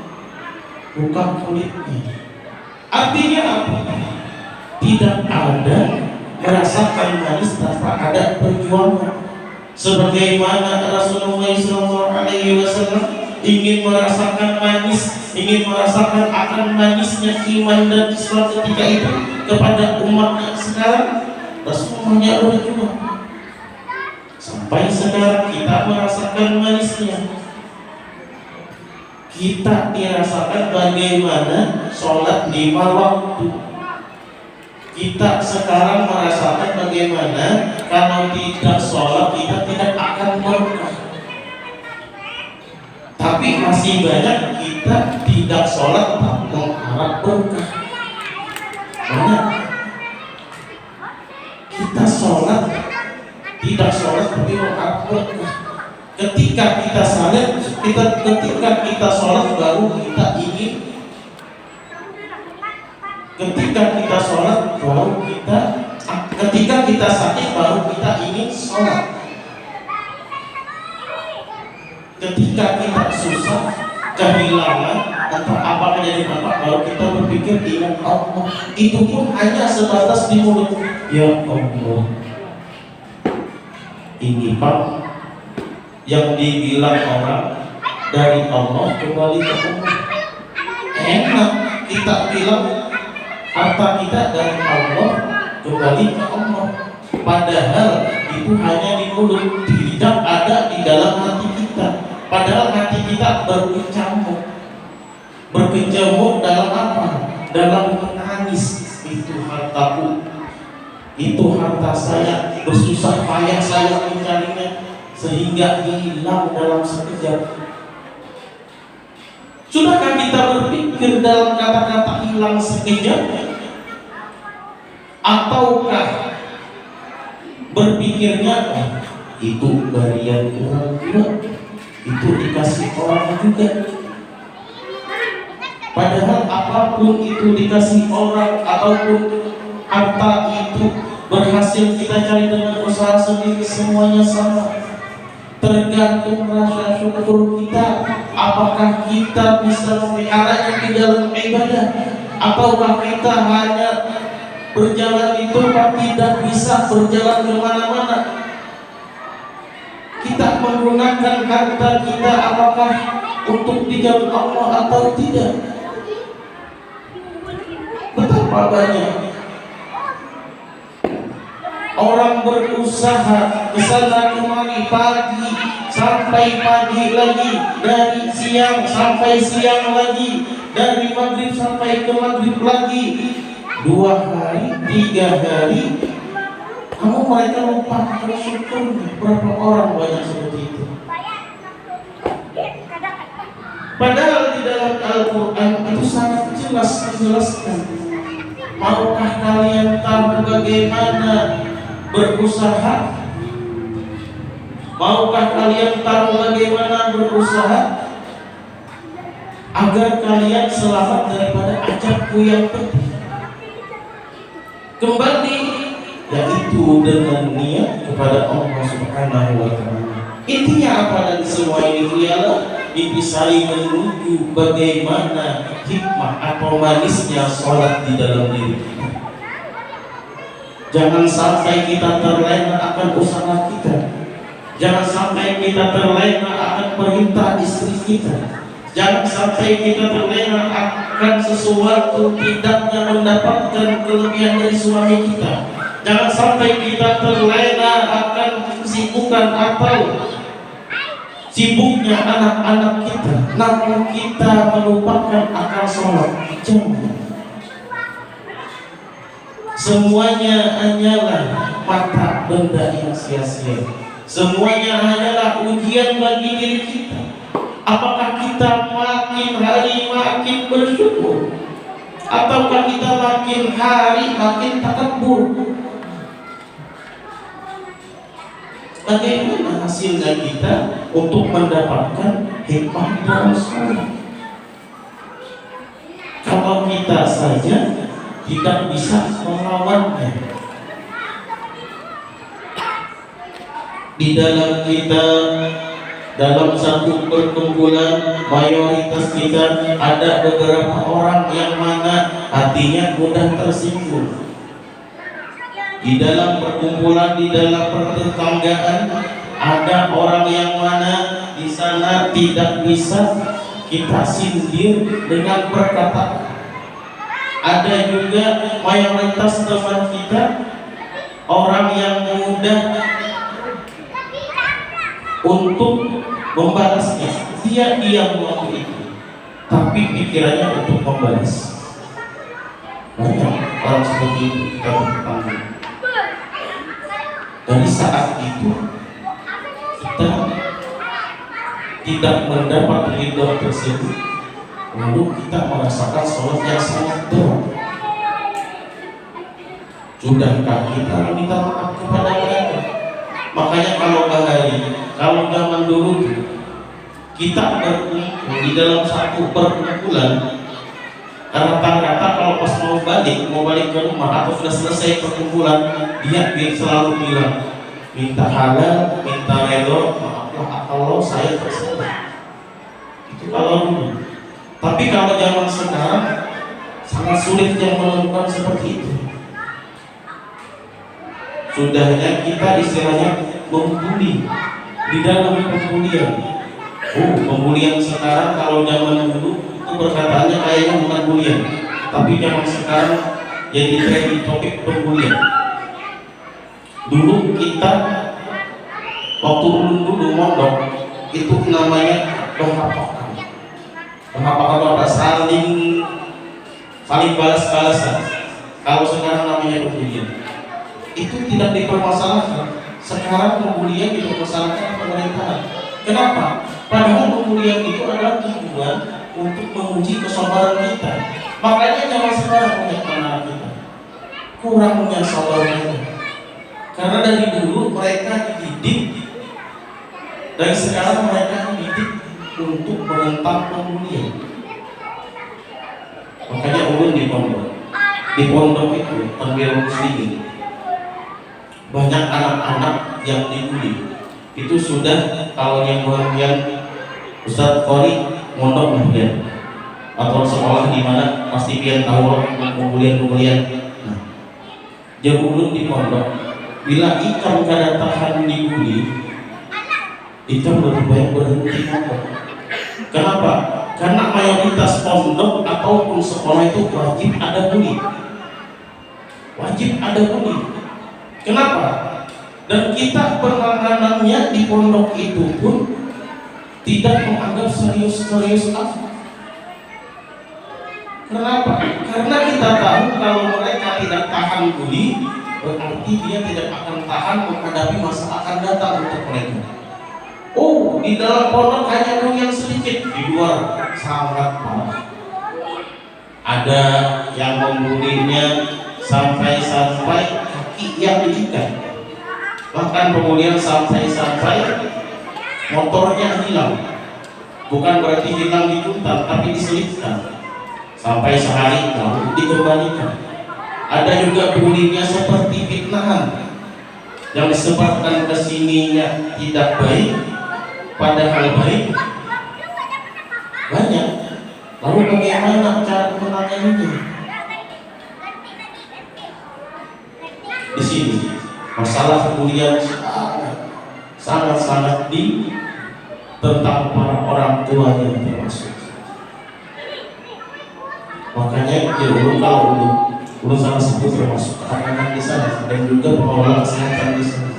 Artinya apa? Tidak ada merasakan manis tanpa ada perjuangan. Sebagaimana Rasulullah SAW ingin merasakan manis, ingin merasakan akan manisnya iman dan Islam ketika itu kepada umatnya. Sekarang Rasulullah berjuang sampai sekarang kita merasakan manisnya. kita dirasakan bagaimana sholat 5 waktu. Kita sekarang merasakan bagaimana kalau tidak sholat kita tidak akan berkah. Tapi masih banyak kita tidak sholat tak mengharap berkah. Banyak kita sholat tidak sholat tapi mengharap berkah. Ketika kita sholat baru kita ingin. Ketika kita sakit baru kita ingin sholat. Ketika kita susah, kehilangan atau apa kejadian apa, baru kita berpikir ingat Allah. Itu pun hanya sebatas di mulut. Ya Allah, ini Pak yang dibilang orang dari Allah kembali ke Allah. Enak kita bilang harta kita dari Allah kembali ke Allah, padahal itu hanya di mulut, tidak ada di dalam hati kita. Padahal hati kita berkecamuk dalam apa? Dalam menangis. Itu hartaku, itu harta saya, bersusah payah saya mencarinya sehingga hilang dalam sekejap. Sudahkah kita berpikir dalam kata-kata hilang sekejap? Ataukah berpikirnya itu barian orang tua, itu dikasih orang juga? Padahal apapun itu dikasih orang ataupun harta itu berhasil kita cari dengan usaha sendiri, semuanya sama. Tergantung rasa syukur kita. Apakah kita bisa memeliharanya di dalam ibadah, ataukah kita hanya berjalan di tempat, tidak bisa berjalan kemana-mana. Kita menggunakan harta kita apakah untuk di jalan Allah atau tidak? Betapa banyak orang berusaha kesana kemari, pagi sampai pagi lagi, dari siang sampai siang lagi, dari maghrib sampai ke maghrib lagi, 2 hari, 3 hari, kamu mereka lupa bersyukur. Berapa orang banyak seperti itu? Padahal di dalam Al-Quran itu sangat jelas menjelaskan. Maukah kalian tahu bagaimana berusaha? Maukah kalian tahu bagaimana berusaha agar kalian selamat daripada azabku yang pedih? Kembali, yaitu dengan niat kepada Allah Subhanahu wa Ta'ala. Intinya apa dari semua ini ialah saling menuju bagaimana hikmah atau manisnya sholat di dalam diri kita. Jangan sampai kita terlena akan usaha kita. Jangan sampai kita terlena akan perintah istri kita. Jangan sampai kita terlena akan sesuatu tidaknya mendapatkan kelebihan dari suami kita. Jangan sampai kita terlena akan kesibukan atau sibuknya anak-anak kita, namun kita melupakan akan sholat. Jangan. Semuanya hanyalah mata benda yang sia-sia. Semuanya hanyalah ujian bagi diri kita. Apakah kita makin hari makin bersyukur, ataukah kita makin hari makin takabur? Bagaimana hasilnya kita untuk mendapatkan hikmah dalam sholat? Kalau kita saja tidak bisa melawannya. Di dalam kita, dalam satu perkumpulan, mayoritas kita ada beberapa orang yang mana hatinya mudah tersinggung. Di dalam perkumpulan, di dalam pertetanggaan, ada orang yang mana di sana tidak bisa kita sindir dengan perkataan. Ada juga mayoritas teman kita orang yang mudah untuk membalasnya. Dia diam waktu itu. tapi pikirannya untuk membalas. Banyak orang seperti itu kita bertanggung. Dari saat itu kita tidak mendapat ridho tersebut, lalu kita merasakan sholat yang sangat berat. Sudahkah kita minta maaf kepada mereka? Makanya kalau zaman dulu kita berkumpul di dalam satu perkumpulan, rata-rata kalau pas mau balik ke rumah atau sudah selesai perkumpulan, dia selalu bilang minta halal, minta redho, maaflah kalau saya tersalah. Itu kalau dulu. Tapi kalau zaman sekarang sangat sulit yang melakukan seperti itu. Sudahnya kita istilahnya membuli di dalam pembulian. Pembulian sekarang kalau zaman dulu itu berkataannya kayaknya bukan bulian, tapi zaman sekarang jadi trending topik pembulian. Dulu kita waktu dulu mondok itu namanya penghapakan. Penghapakan itu apa? Saling balas-balasan. Kalau sekarang namanya pembulian. Itu tidak dipermasalahkan. Sekarang pembulian dipermasalahkan pemerintahan. Kenapa? Padahal pembulian itu adalah tujuan untuk menguji kesabaran kita. Makanya zaman sekarang banyak anak kita kurangnya sabarnya. Karena dari dulu mereka dididik, dan sekarang mereka dididik untuk menentang pembulian. Makanya ulun di pondok itu Tarbiyah Muslimin, banyak anak-anak yang dibully. Itu sudah kalau yang Ustadz Qori mondok kemudian atau sekolah di mana pasti pian tahu pembulian. Nah, jadi ulun di pondok, bila ikan kada tahan dibully, ikan lebih baik berhenti mondok. Kenapa? Karena mayoritas pondok ataupun sekolah itu wajib ada bully. Wajib ada bully. Kenapa? Dan kita penanganannya di pondok itu pun tidak menganggap serius-serius apa. Kenapa? Karena kita tahu kalau mereka tidak tahan bully, berarti dia tidak akan tahan menghadapi masa akan datang untuk mereka. Di dalam pondok hanya bully yang sedikit, di luar sangat parah. Ada yang membulinya sampai kaki yang diikat. Bahkan pembulian sampai motornya hilang. Bukan berarti hilang dituntan, tapi diselipkan. Sampai sehari lalu dikembalikan. Ada juga bulinya seperti fitnahan, yang disebabkan kesininya tidak baik, padahal baik. Banyak. Lalu bagaimana cara menanganinya? Di sini masalah pembulian sangat tentang para orang tua yang termasuk. Makanya kalau ulun salah satu termasuk anak-anak di sana dan juga pengelola kesehatan di sana.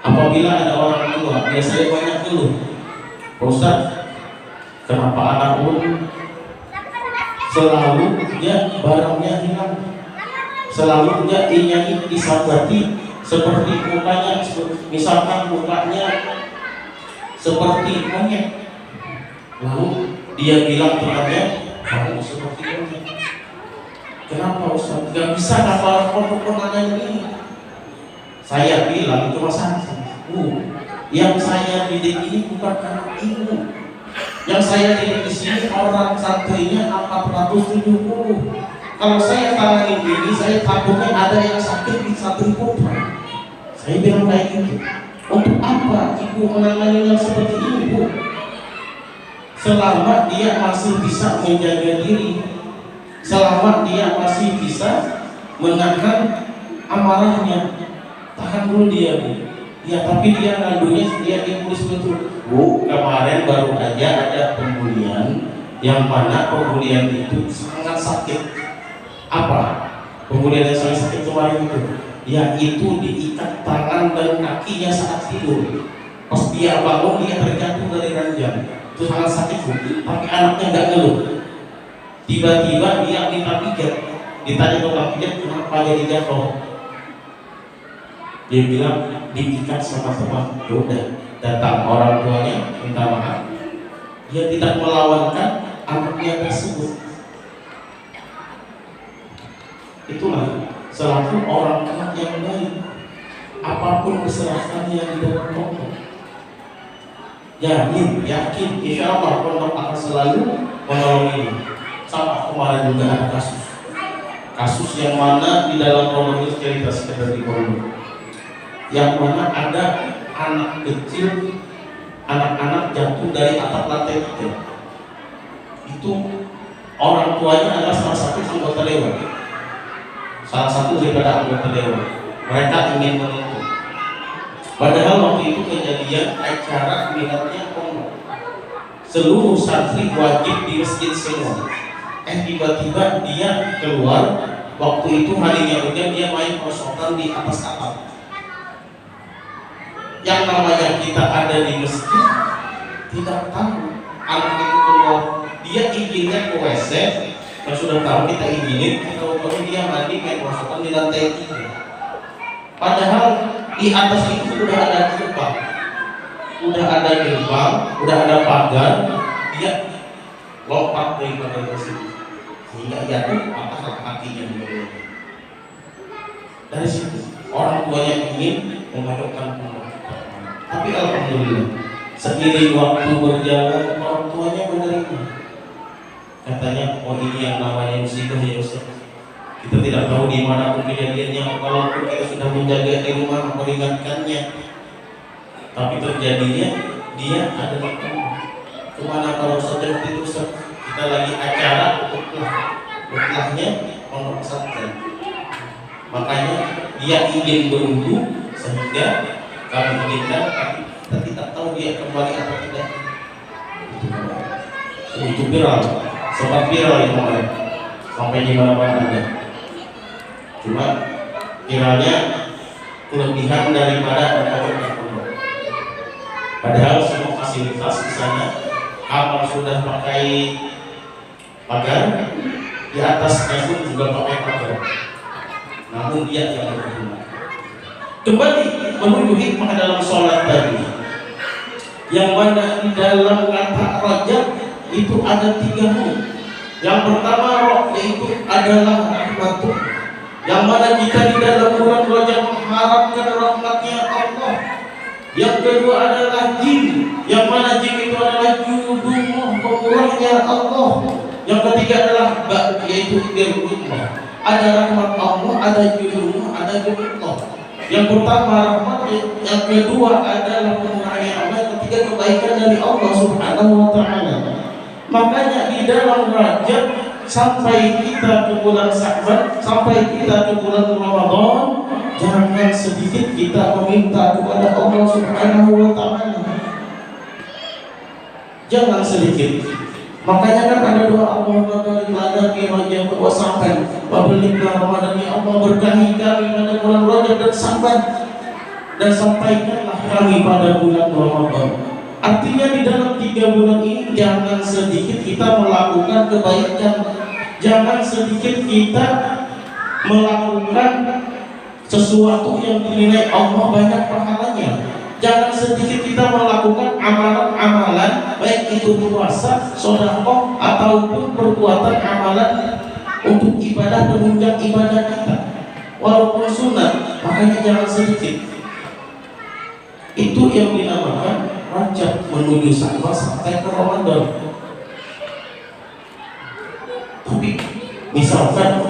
Apabila ada orang tua, biasanya banyak dulu, Ustaz, kenapa anak ulun selalu dia barangnya hilang, selalu dia disabati seperti mukanya, misalkan mukanya seperti monyet, lalu dia bilang temannya, kamu seperti monyet. Kenapa Ustaz? Gak bisa hafal pokok-pokoknya ini. Saya bilang itu satu, yang saya didik ini bukan anak ibu. Yang saya didik di sini orang santrinya 470. Kalau saya tangani ini, saya takutnya ada yang sakit di satu putra. Saya bilang kayak gitu. Untuk apa ibu menangani yang seperti ini, Bu? Selama dia masih bisa menjaga diri, selama dia masih bisa menahan amarahnya, tahan dulu dia, Bu. Ya, tapi dia ngandungnya dia tulis betul. Bu, kemarin baru aja ada pembulian, yang mana pembulian itu sangat sakit. Apa? Pembulian yang sangat sakit kemarin itu, yaitu diikat tangan dan kakinya saat tidur. Pas dia bangun dia terjatuh dari ranjang. itu sangat sakit Bu, tapi anaknya nggak ngeluh. Tiba-tiba dia minta pijat, ditanya tukang pijat kenapa jadi jatuh, dia bilang diikat sama teman. Ya udah, datang orang tuanya minta maaf, dia tidak melawankan anaknya tersebut. Itulah selaku orang tua yang baik, apapun diserahkannya di dalam pondok. Yakin, insya Allah pondok akan selalu menolong ini. Sama kemarin juga ada kasus yang mana di dalam pondok ini cerita sekedar di pondok, yang mana ada anak kecil, anak-anak jatuh dari atap lantai 3. Itu orang tuanya adalah salah satu anggota dewan, salah satu daripada anggota dewan. Mereka ingin menuntut, padahal waktu itu kejadian acara miladnya pondok, seluruh santri wajib di masjid semua. Tiba-tiba dia keluar, waktu itu harinya hujan, dia main perosotan di atas atap. Yang namanya kita ada di masjid tidak tahu anak itu keluar, dia izinnya ke WC, yang sudah tahu kita izinin, kalau dia mandi main perosotan di lantai 3. Padahal di atas itu sudah ada gerbang, udah ada pagar, dia lompat dari pagar tersebut sehingga jatuh patah kakinya di bawah. Dari situ orang tuanya ingin memadamkan pondok. Tapi alhamdulillah seiring waktu berjalan orang tuanya menerima. Katanya, oh ini yang namanya musibah ya Ustaz. Kita tidak tahu di mana pun kejadiannya, walaupun kita sudah menjaga di rumah memperingatkannya, tapi terjadinya dia ada di rumah. Kemana kalau saja itu kita lagi acara utlahnya pondok pesantren, makanya dia ingin berwudu sehingga kami inginkan, tapi kita tidak tahu dia kembali atau tidak. Itu viral, sempat viral itu kemarin, sampai di mana-mana ada. Cuma viralnya kelebihan daripada pondok. Padahal semua fasilitas di sana, kamar sudah pakai pagar, di atasnya pun juga pakai pagar. Namun dia yang berguna. Kembali menuju hikmah dalam sholat tadi, yang mana di dalam kata Rajab itu ada 3 huruf. Yang pertama roh, yaitu adalah rahmatullah, yang mana kita di dalam bulan Rajab mengharapkan rahmatnya Allah. Yang kedua adalah jin, yang mana jin itu adalah judullah, pemurahnya Allah. Yang ketiga adalah ba, yaitu dirullah, ada rahmat Allah, ada judullah, ada judullah. Yang pertama rahmat, yang kedua adalah pemurahnya Allah, yang ketiga kebaikan dari Allah Subhanahu wa Ta'ala. Makanya di dalam Rajab sampai kita ke bulan Sya'ban, sampai kita ke bulan Ramadan, jangan sedikit kita meminta kepada Allah Subhanahu wa Ta'ala. Jangan sedikit. Makanya kan ada doa Allahumma barik lana fi Rajab wa Sya'ban wa baligna Ramadan, ya Allah berkahi kami pada bulan Rajab dan Sya'ban, dan sampaikanlah kami pada bulan Ramadan. Artinya di dalam 3 bulan ini jangan sedikit kita melakukan kebaikan, jangan sedikit kita melakukan sesuatu yang dinilai Allah banyak pahalanya. Jangan sedikit kita melakukan amalan-amalan, baik itu puasa, sedekah, ataupun perbuatan amalan untuk ibadah penunjang ibadah kita, walaupun sunat. Makanya jangan sedikit. Itu yang dinamakan Rajab menuju sampai ke Ramadan. Tapi misalkan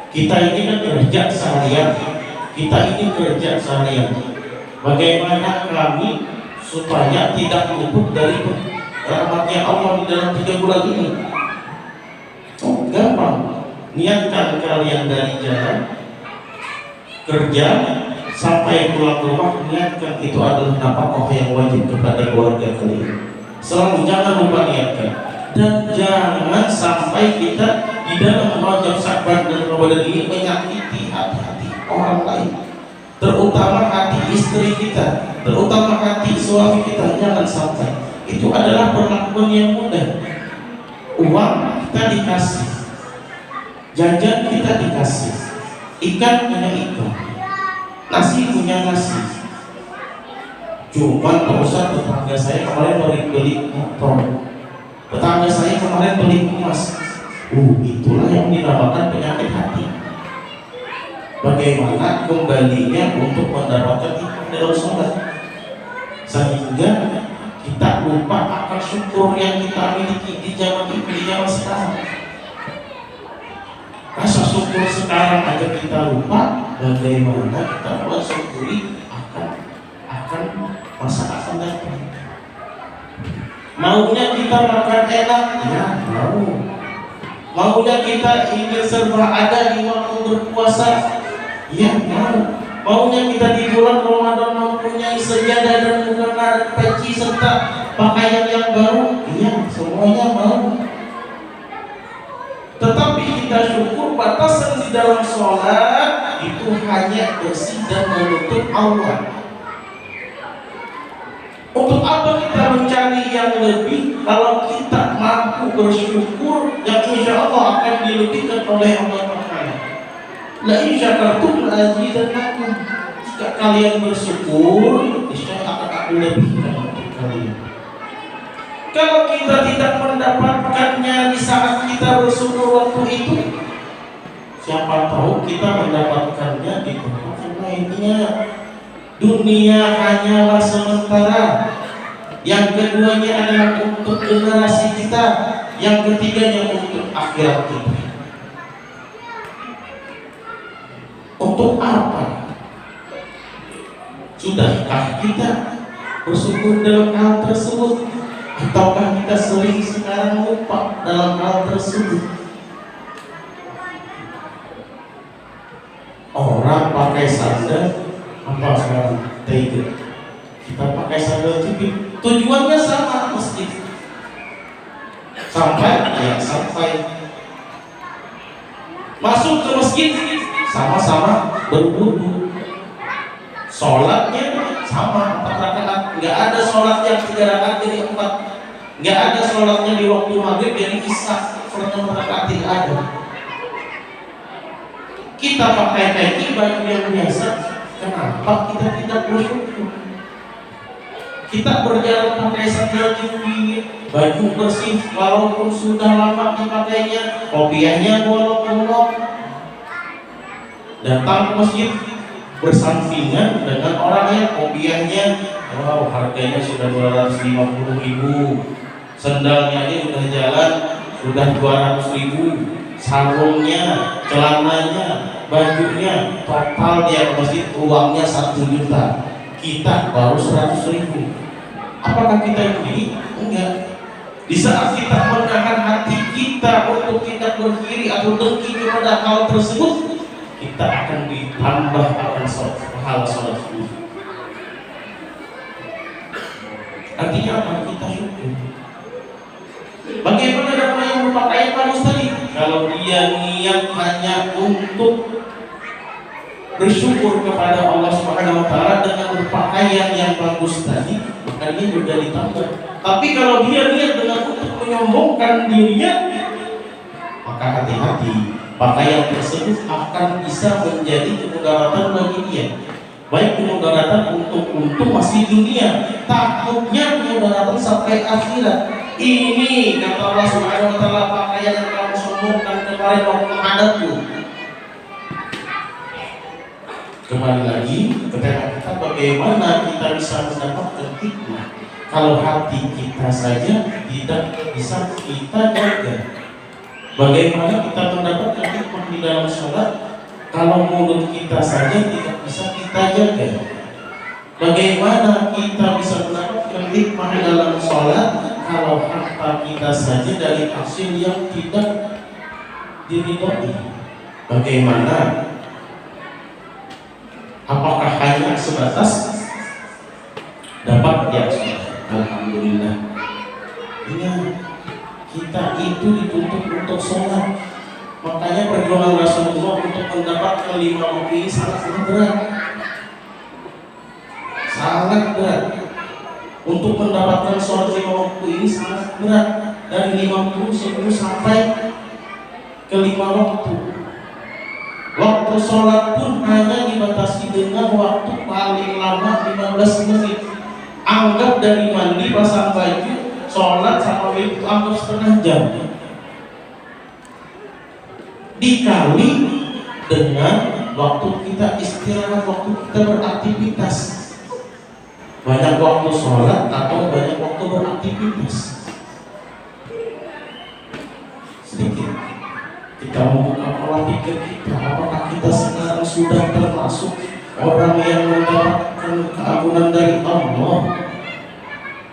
kita ini kan kerja seharian, bagaimana kami supaya tidak luput dari rahmatnya Allah di dalam 3 bulan ini? Oh, gampang. Niatkan kalian dari jalan kerja sampai pulang ke rumah, niatkan itu adalah nafkah yang wajib kepada keluarga kalian. Selalu jangan lupa niatkan. Dan jangan sampai kita di dalam Rajab, Sya'ban dan Ramadan ini menyakiti hati-hati orang lain, terutama hati istri kita, terutama hati suami kita. Jangan sampai. itu adalah perlakuan yang mudah. Uang kita dikasih, jajan kita dikasih, ikan punya ikan, nasi punya nasi. Cuma Pak Ustadz, tetangga saya kemarin beli motor, tetangga saya kemarin beli emas. Itulah yang dinamakan penyakit hati. Bagaimana kembalinya untuk mendapatkan iman dalam sholat, sehingga kita lupa akan syukur yang kita miliki di zaman ini, di zaman sekarang. Rasa syukur sekarang aja kita lupa, bagaimana kita bersyukuri akan masa akan datang. Maunya kita makan enak, ya mau. Maunya kita ingin serba ada di waktu berpuasa, ya mau. Maunya kita di bulan Ramadan mempunyai sejadah dan mukena peci serta pakaian yang baru, iya semuanya mau. Tetapi kita syukur batasan di dalam sholat itu hanya bersih dan menutup Allah. Untuk apa kita mencari yang lebih kalau kita mampu bersyukur yang insya Allah akan dilebihkan oleh Allah Taala. La in syakartum la azidannakum. Jika kalian bersyukur, insya Allah akan aku lebihkan untuk kalian. Kalau kita tidak mendapatkannya di saat kita bersyukur waktu itu, siapa tahu kita mendapatkannya di tempat yang lainnya. Dunia hanyalah sementara. Yang keduanya adalah untuk generasi kita. Yang ketiganya untuk akhirat kita. Untuk apa? Sudahkah kita bersyukur dalam hal tersebut? Ataukah kita sering sekarang lupa dalam hal tersebut? Orang pakai sandal apa sekarang tiger, kita pakai sandal jepit, tujuannya sama masjid, sampai masuk ke masjid sama-sama berwudu, sholatnya sama 4 rakaat, nggak ada sholat yang 3 rakaat jadi 4, nggak ada sholatnya di waktu maghrib jadi isya, sholatnya 4 rakaat tidak ada. Kita pakai peci baju yang biasa. Kenapa kita tidak bersyukur? Kita berjalan pakai sandal jepit, baju bersih walaupun sudah lama dipakainya, kopiahnya bolong-bolong, datang ke masjid bersampingan dengan orang yang kopiahnya, wow harganya sudah 250.000, sandalnya ini sudah jalan sudah 200.000, sarungnya, celananya, bajunya, total dia ke masjid uangnya 1 juta, kita baru 100.000. Apakah kita ini? Enggak. Di saat kita menahan hati kita untuk tidak berkiri atau dengki kepada hal tersebut, kita akan ditambah akan hal sholat subuh. Artinya apa? Kita syukur. Bagaimana orang yang berpakaian bagus tadi? Kalau dia niat hanya untuk bersyukur kepada Allah Subhanahu wa taala dengan berpakaian yang bagus tadi, maka dia juga ditambah. Tapi kalau dia niat dengan untuk menyombongkan dirinya, maka hati-hati, pakaian tersebut akan bisa menjadi kemudaratan bagi dia. Baik kemudaratan untuk masih dunia, takutnya kemudaratan sampai akhirat. Ini kata Allah Subhanahu wa taala, pakaian yang kamu sombongkan kemarin waktu menghadapku. Kembali lagi ke tema kita, bagaimana kita bisa mendapatkan hikmah kalau hati kita saja tidak bisa kita jaga. Bagaimana kita mendapatkan hikmah di dalam sholat kalau mulut kita saja tidak bisa kita jaga? Bagaimana kita bisa mendapatkan hikmah di dalam sholat kalau harta kita saja dari hasil yang tidak diridhoi? Bagaimana? Apakah hanya sebatas dapat ya? Alhamdulillah. Iya, kita itu dituntut untuk sholat. Makanya perjuangan Rasulullah untuk mendapatkan 5 waktu ini sangat berat. Sangat berat. Untuk mendapatkan sholat 5 waktu ini sangat berat, dari 50 10 sampai ke 5 waktu. Waktu sholat pun hanya dibatasi dengan waktu paling lama 15 menit. Anggap dari mandi, pasang baju, sholat sama itu anggap setengah jam. Dikali dengan waktu kita istirahat, waktu kita beraktivitas. Banyak waktu sholat atau banyak waktu beraktivitas. Sedikit kita membuka pola pikir kita, apakah kita sekarang sudah termasuk orang yang mendapatkan keagungan dari Allah?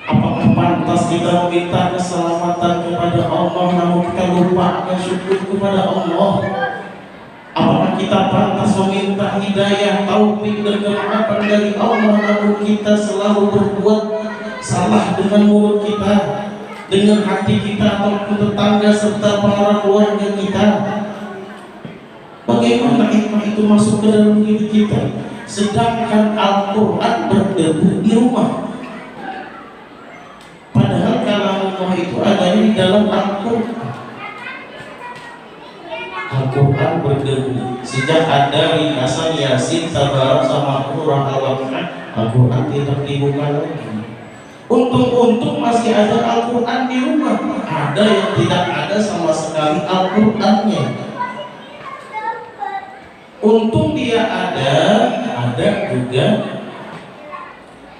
Apakah pantas kita meminta keselamatan kepada Allah namun kita lupa akan syukur kepada Allah? Apakah kita pantas meminta hidayah, taufik dan kemampuan dari Allah namun kita selalu berbuat salah dengan mulut kita, dengan hati kita ataupun tetangga serta para keluarga kita? Bagaimana hikmah itu masuk ke dalam diri kita? Sedangkan Al-Quran berdebu di rumah. Padahal kalamullah itu adanya di dalam Al-Quran. Al-Quran berdebu. Sejak ada ringkasan Yasin, Tabarak sama Surah Al-Waqiah, Al-Quran tidak dibuka lagi. Untung-untung masih ada Al-Quran di rumah. Ada yang tidak ada sama sekali Al-Qurannya. Untung dia ada juga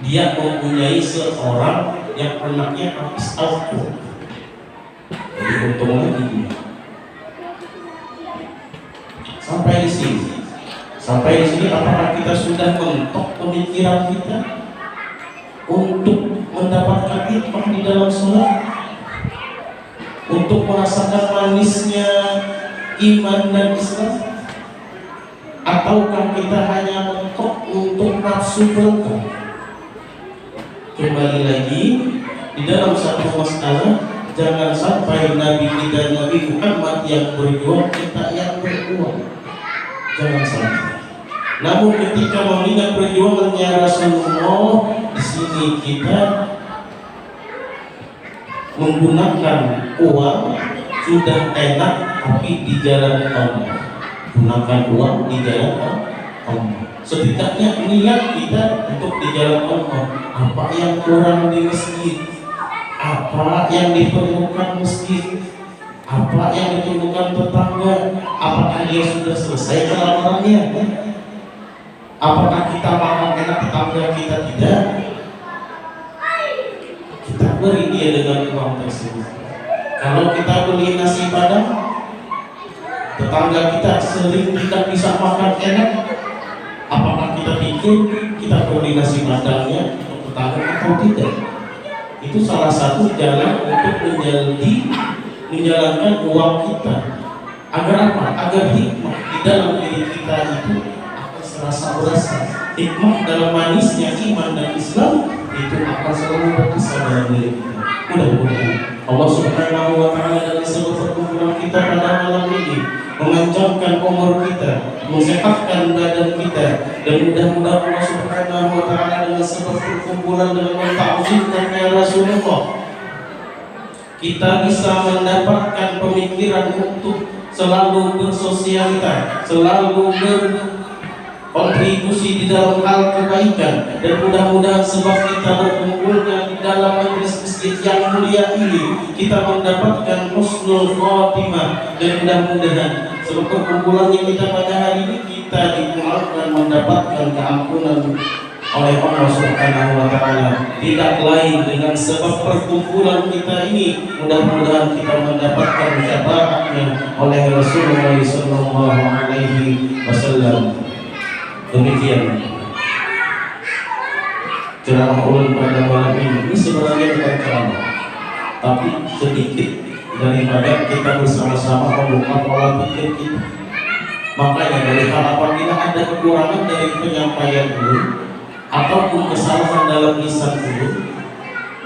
dia mempunyai seorang yang anaknya habis Al-Quran. Jadi untung lagi dia. Sampai di sini apakah kita sudah mentok pemikiran kita untuk mendapatkan hikmah di dalam sholat, untuk merasakan manisnya iman dan Islam? Ataukah kita hanya mentok untuk nafsu belaka? Kembali lagi di dalam satu masalah, jangan sampai Nabi kita Nabi Muhammad yang berjuang, kita yang berjuang. Jangan sampai. Namun ketika mengingat perjuangannya Rasulullah, di sini kita menggunakan uang sudah enak, tapi di jalan Allah. Gunakan uang di jalan Allah. Setidaknya niat kita untuk di jalan Allah. Apa yang kurang di masjid? Apa yang diperlukan masjid? Apa yang diperlukan tetangga? Apakah dia sudah selesai kelaparannya? Apakah kita makan enak, tetangga kita tidak? Kita beri dia dengan uang tersebut. Kalau kita beli nasi padang, tetangga kita sering tidak bisa makan enak, apakah kita pikir kita beri nasi padangnya untuk tetangga atau tidak? Itu salah satu jalan untuk menjalankan uang kita. Agar apa? Agar hikmah di dalam diri kita itu akan serasa hikmah dalam manisnya iman dan Islam itu akan selalu berkesan dalam diri kita. Mudah-mudahan Allah Subhanahu wa Ta'ala dari seluruh perkumpulan kita pada malam ini memanjangkan umur kita, mensehatkan badan kita, dan mudah-mudahan Allah Subhanahu wa Ta'ala dengan sebab perkumpulan dengan menta'zimkannya Rasulullah, kita bisa mendapatkan pemikiran untuk selalu bersosialita, selalu berkontribusi di dalam hal kebaikan, dan mudah-mudahan sebab kita berkumpulnya di dalam majelis masjid yang mulia ini, kita mendapatkan husnul khotimah, dan mudah-mudahan sebab perkumpulan yang kita pada hari ini kita dimuliakan mendapatkan keampunan oleh Allah Subhanahu wa Ta'ala. Tidak lain dengan sebab perkumpulan kita ini, mudah-mudahan kita mendapatkan syafaatnya oleh Rasulullah sallallahu alaihi wasallam. Demikian ceramah ulun pada malam ini sebenarnya bukan ceramah, tapi sedikit daripada kita bersama-sama membuka pola pikir kita. Makanya dari hal apabila ada kekurangan dari penyampaian ulun ataupun kesalahan dalam lisan ulun,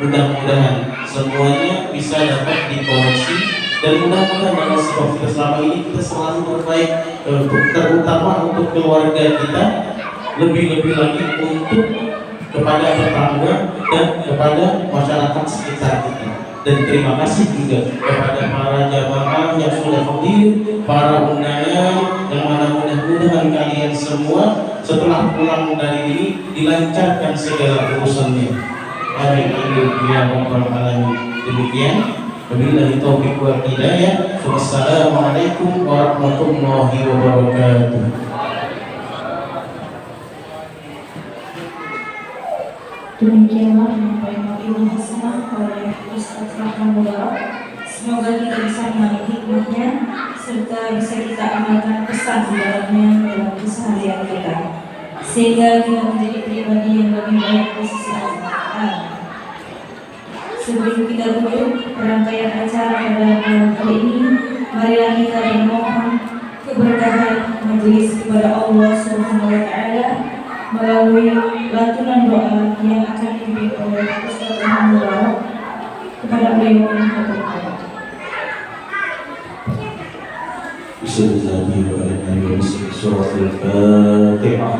mudah-mudahan semuanya bisa dapat dikoreksi, dan mudah-mudahan dalam sebab kita selama ini kita selalu berbaik, terutama untuk keluarga kita, lebih-lebih lagi untuk kepada tetangga dan kepada masyarakat sekitar kita. Dan terima kasih juga kepada para jamaah yang sudah hadir, para undangan, yang mana mudah-mudahan kalian semua setelah pulang dari ini dilancarkan segala urusannya. Amin amin ya rabbal alamin. Demikian, wabillahi taufiq wal hidayah. Wassalamualaikum warahmatullahi wabarakatuh. Demikianlah penyampaian Ibu Hasanah oleh Ustaz Rahman Mubarak. Semoga kita bisa mengambil hikmahnya serta bisa kita amalkan pesan di dalamnya dalam keseharian kita, sehingga kita menjadi pribadi yang lebih baik di sisi Allah. Sebelum kita tutup rangkaian acara pada malam kali ini, marilah kita memohon keberkahan majelis kepada Allah Subhanahu wa Ta'ala melalui lantunan doa yang akan dipimpin oleh Ustaz Rahman Mubarak kepada beliau yang terhormat. Bismillahirrahmanirrahim. Surah Al-Fatihah.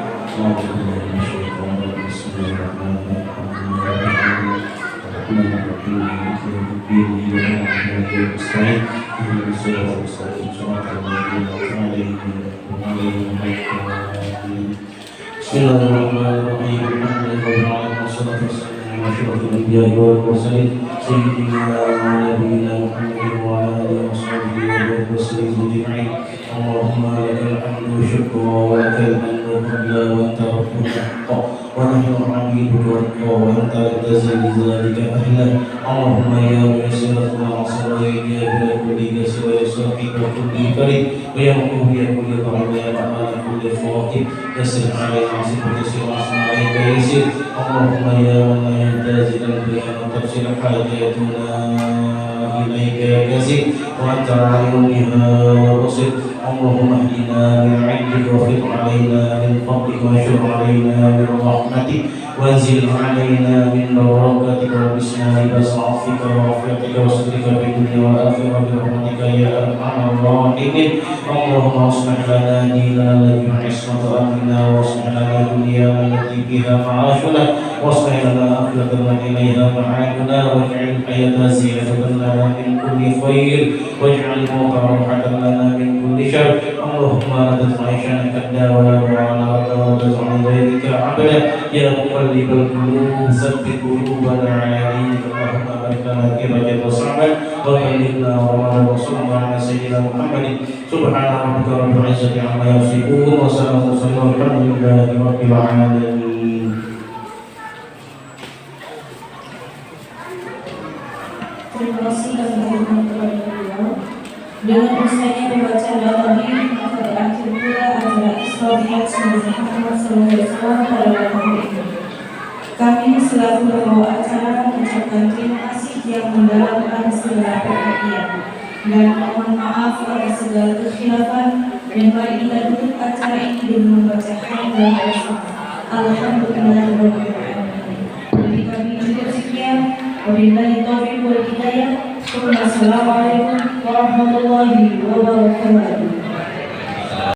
Bismillahirrahmanirrahim. Wassalatu wassalamu ala asyrafil anbiya'i wal mursalin sayyidina wa nabiyina Muhammadin wa ala alihi wa sahbihi ajma'in. Allahumma lakal hamdu wa syukru wa lakal hamdu qabla wa anta rabbul haqq wa nahnu 'abiduka wa anta tazil dzalika ahla. Allahumma ya muyassir wa asra ya bila kulli kasr wa sahih wa kulli karim wa ya muqwi ya kulli dhalim ya ta'ala kulli khawatim yassir 'alaina asifatu sirasna alayka yassir. Allahumma ya man la yantazil al-bayan tafsir hajatuna ilaika yazid wa anta 'alimun biha wa basir. Allahumma ihdina min 'indika wa fid 'alaina min fadlika wa syur 'alaina min rahmatik wa anzil 'alaina min barakatika wa bisna libas 'afika wa afiatika wa sadrika fid dunya wal akhirah bi rahmatika ya arhamar rahimin. Allahumma aslih lana dinana alladhi ismatu amrina wa aslih lana dunyana allati fiha ma'ashuna wa aslih lana akhiratana ilayha ma'aduna waj'al hayata ziyadatan lana min kulli khair waj'al mauta rahatan lana min kulli syarr. Allahumma la tad'ishana kadda wa la du'ana wa la tad'u ghayrika abada ya muqallibal qulub tsabbit qulubana 'ala dinika. Allahumma barik lana fi rajab wa sha'ban wa ballighna ramadan wa sallallahu ala sayyidina Muhammadin. Subhana rabbika rabbil izzati 'amma yasifun wa salamun alhamdulillahi rabbil alamin. Terima kasih atas dukungan kepada beliau. Dengan usahanya membaca doa tadi, maka berakhir pula acara Isra Mi'raj Nabi Muhammad SAW pada malam ini. Kami selaku pembawa acara mengucapkan terima kasih yang mendalam atas segala perhatian dan mohon maaf atas segala kekhilafan, dan mari kita tutup acara ini dengan membaca hamdalah wa syukur. Alhamdulillahirabbil alamin. Jadi kami cukup sekian. Wabillahi taufiq wal hidayah. Assalamualaikum warahmatullahi wabarakatuh.